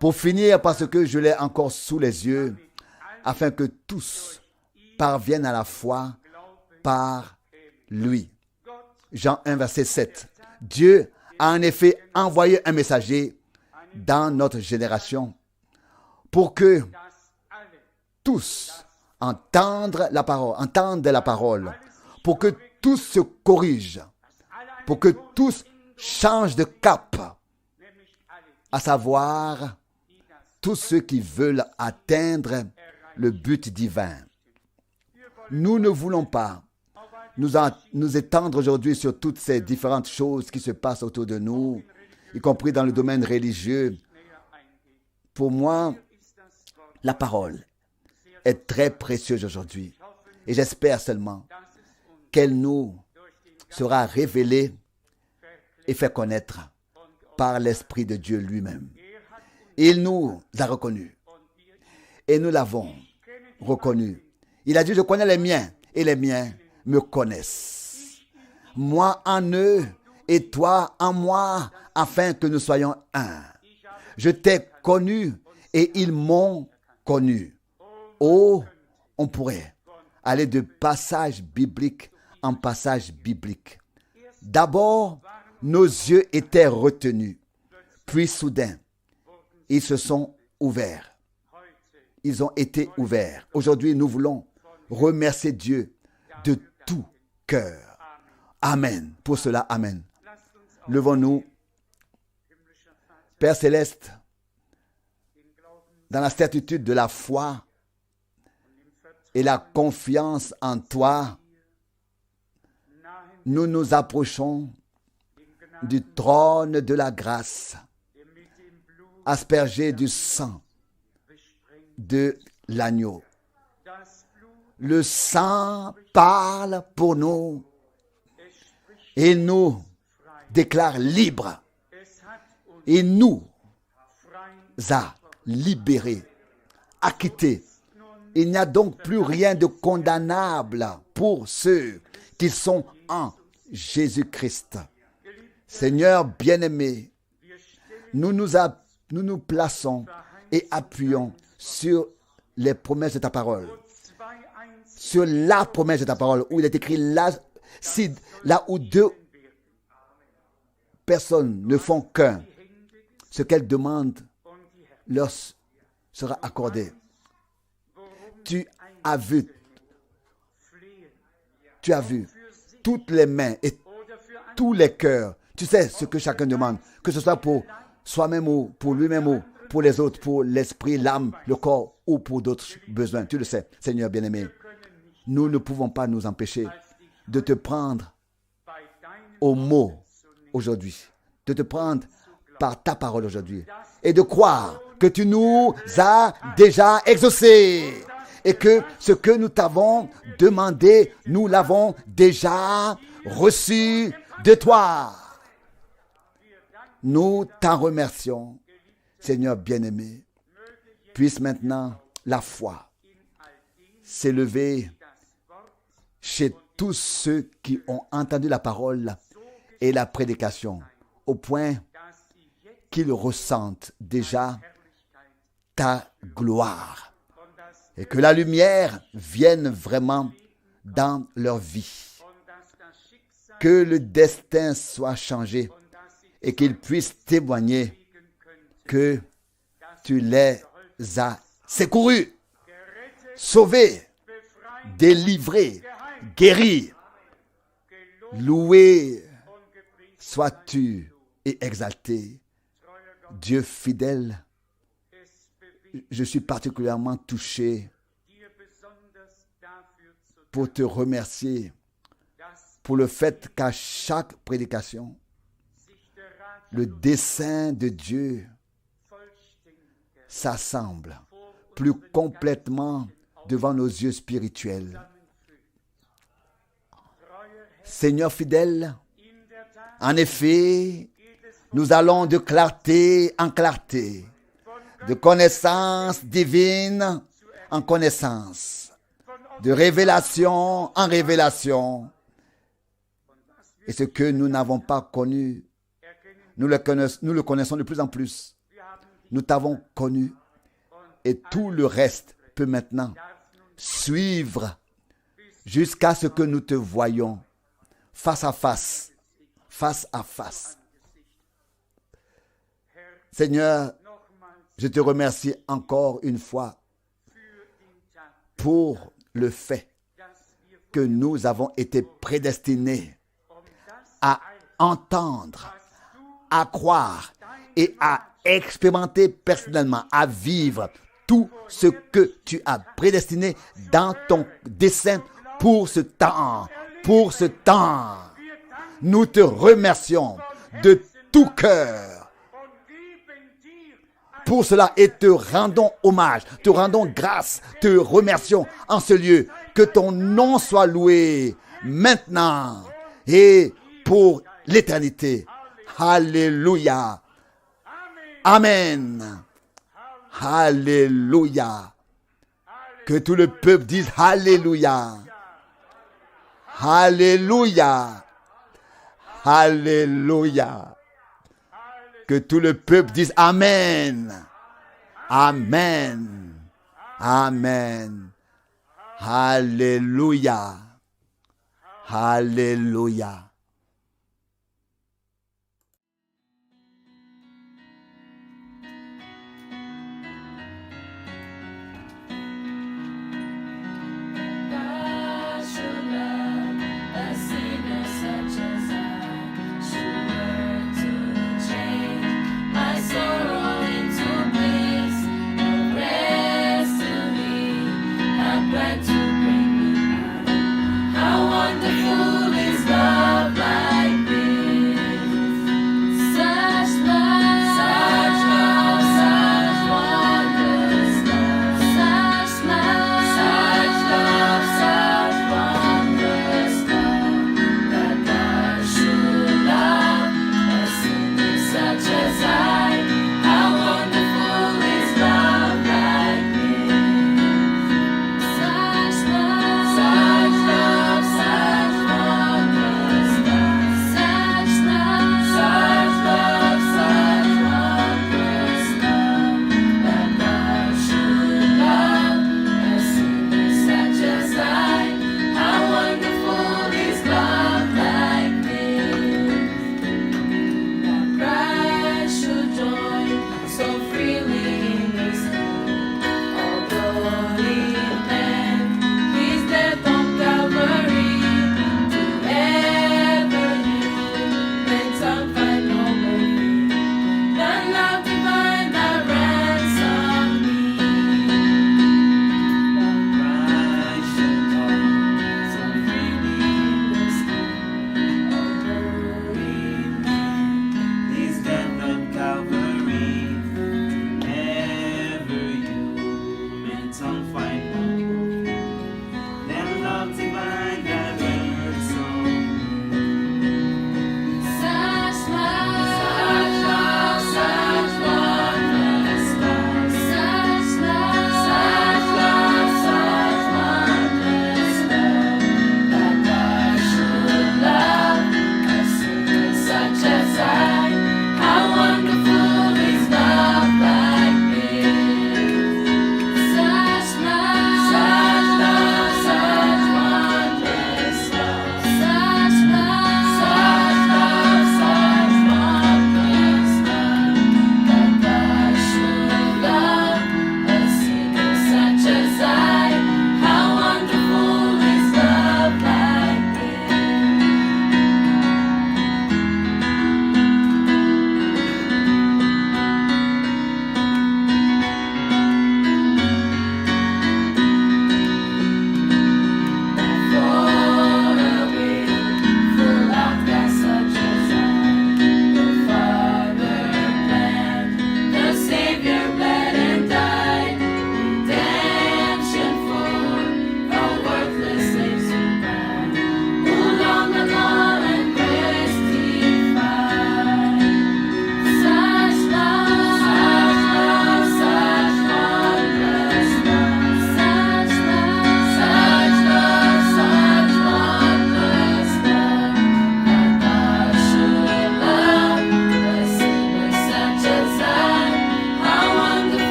pour finir, parce que je l'ai encore sous les yeux, afin que tous parviennent à la foi par lui. Jean 1, verset 7. Dieu a en effet envoyé un messager dans notre génération pour que tous entendent la parole, pour que tous se corrigent, pour que tous changent de cap, à savoir tous ceux qui veulent atteindre le but divin. Nous ne voulons pas nous étendre aujourd'hui sur toutes ces différentes choses qui se passent autour de nous, y compris dans le domaine religieux. Pour moi, la parole est très précieuse aujourd'hui. Et j'espère seulement qu'elle nous sera révélée et fait connaître par l'Esprit de Dieu lui-même. Il nous a reconnus. Et nous l'avons reconnu. Il a dit, je connais les miens et les miens me connaissent. Moi en eux et toi en moi, afin que nous soyons un. Je t'ai connu et ils m'ont connu. Oh, on pourrait aller de passage biblique en passage biblique. D'abord, nos yeux étaient retenus. Puis soudain, ils se sont ouverts. Ils ont été ouverts. Aujourd'hui, nous voulons remercier Dieu de tout cœur. Amen. Pour cela, amen. Levons-nous. Père Céleste, dans la certitude de la foi et la confiance en toi, nous nous approchons du trône de la grâce, aspergé du sang de l'agneau. Le sang parle pour nous. Il nous déclare libres. Il nous a libérés, acquittés. Il n'y a donc plus rien de condamnable pour ceux qui sont en Jésus-Christ. Seigneur bien-aimé, nous nous plaçons et appuyons sur les promesses de ta parole. Sur la promesse de ta parole, où il est écrit là où deux personnes ne font qu'un, ce qu'elles demandent leur sera accordé. Tu as vu toutes les mains et tous les cœurs. Tu sais ce que chacun demande, que ce soit pour soi-même ou pour lui-même ou pour les autres, pour l'esprit, l'âme, le corps ou pour d'autres besoins. Tu le sais, Seigneur bien-aimé. Nous ne pouvons pas nous empêcher de te prendre au mot aujourd'hui, de te prendre par ta parole aujourd'hui et de croire que tu nous as déjà exaucés et que ce que nous t'avons demandé, nous l'avons déjà reçu de toi. Nous t'en remercions, Seigneur bien-aimé. Puisse maintenant la foi s'élever chez tous ceux qui ont entendu la parole et la prédication, au point qu'ils ressentent déjà ta gloire et que la lumière vienne vraiment dans leur vie, que le destin soit changé et qu'ils puissent témoigner que tu les as secourus, sauvés, délivrés, guéris. Loué sois-tu et exalté. Dieu fidèle, je suis particulièrement touché pour te remercier pour le fait qu'à chaque prédication, le dessein de Dieu s'assemble plus complètement devant nos yeux spirituels. Seigneur fidèle, en effet, nous allons de clarté en clarté, de connaissance divine en connaissance, de révélation en révélation. Et ce que nous n'avons pas connu, nous le connaissons de plus en plus. Nous t'avons connu et tout le reste peut maintenant suivre jusqu'à ce que nous te voyions face à face, face à face. Seigneur, je te remercie encore une fois pour le fait que nous avons été prédestinés à entendre, à croire et à expérimenter personnellement, à vivre tout ce que tu as prédestiné dans ton dessein pour ce temps. Pour ce temps, nous te remercions de tout cœur pour cela et te rendons hommage, te rendons grâce, te remercions en ce lieu. Que ton nom soit loué maintenant et pour l'éternité. Alléluia. Amen. Alléluia. Que tout le peuple dise Alléluia. Alléluia. Alléluia. Que tout le peuple dise Amen. Amen. Amen. Alléluia. Alléluia. How wonderful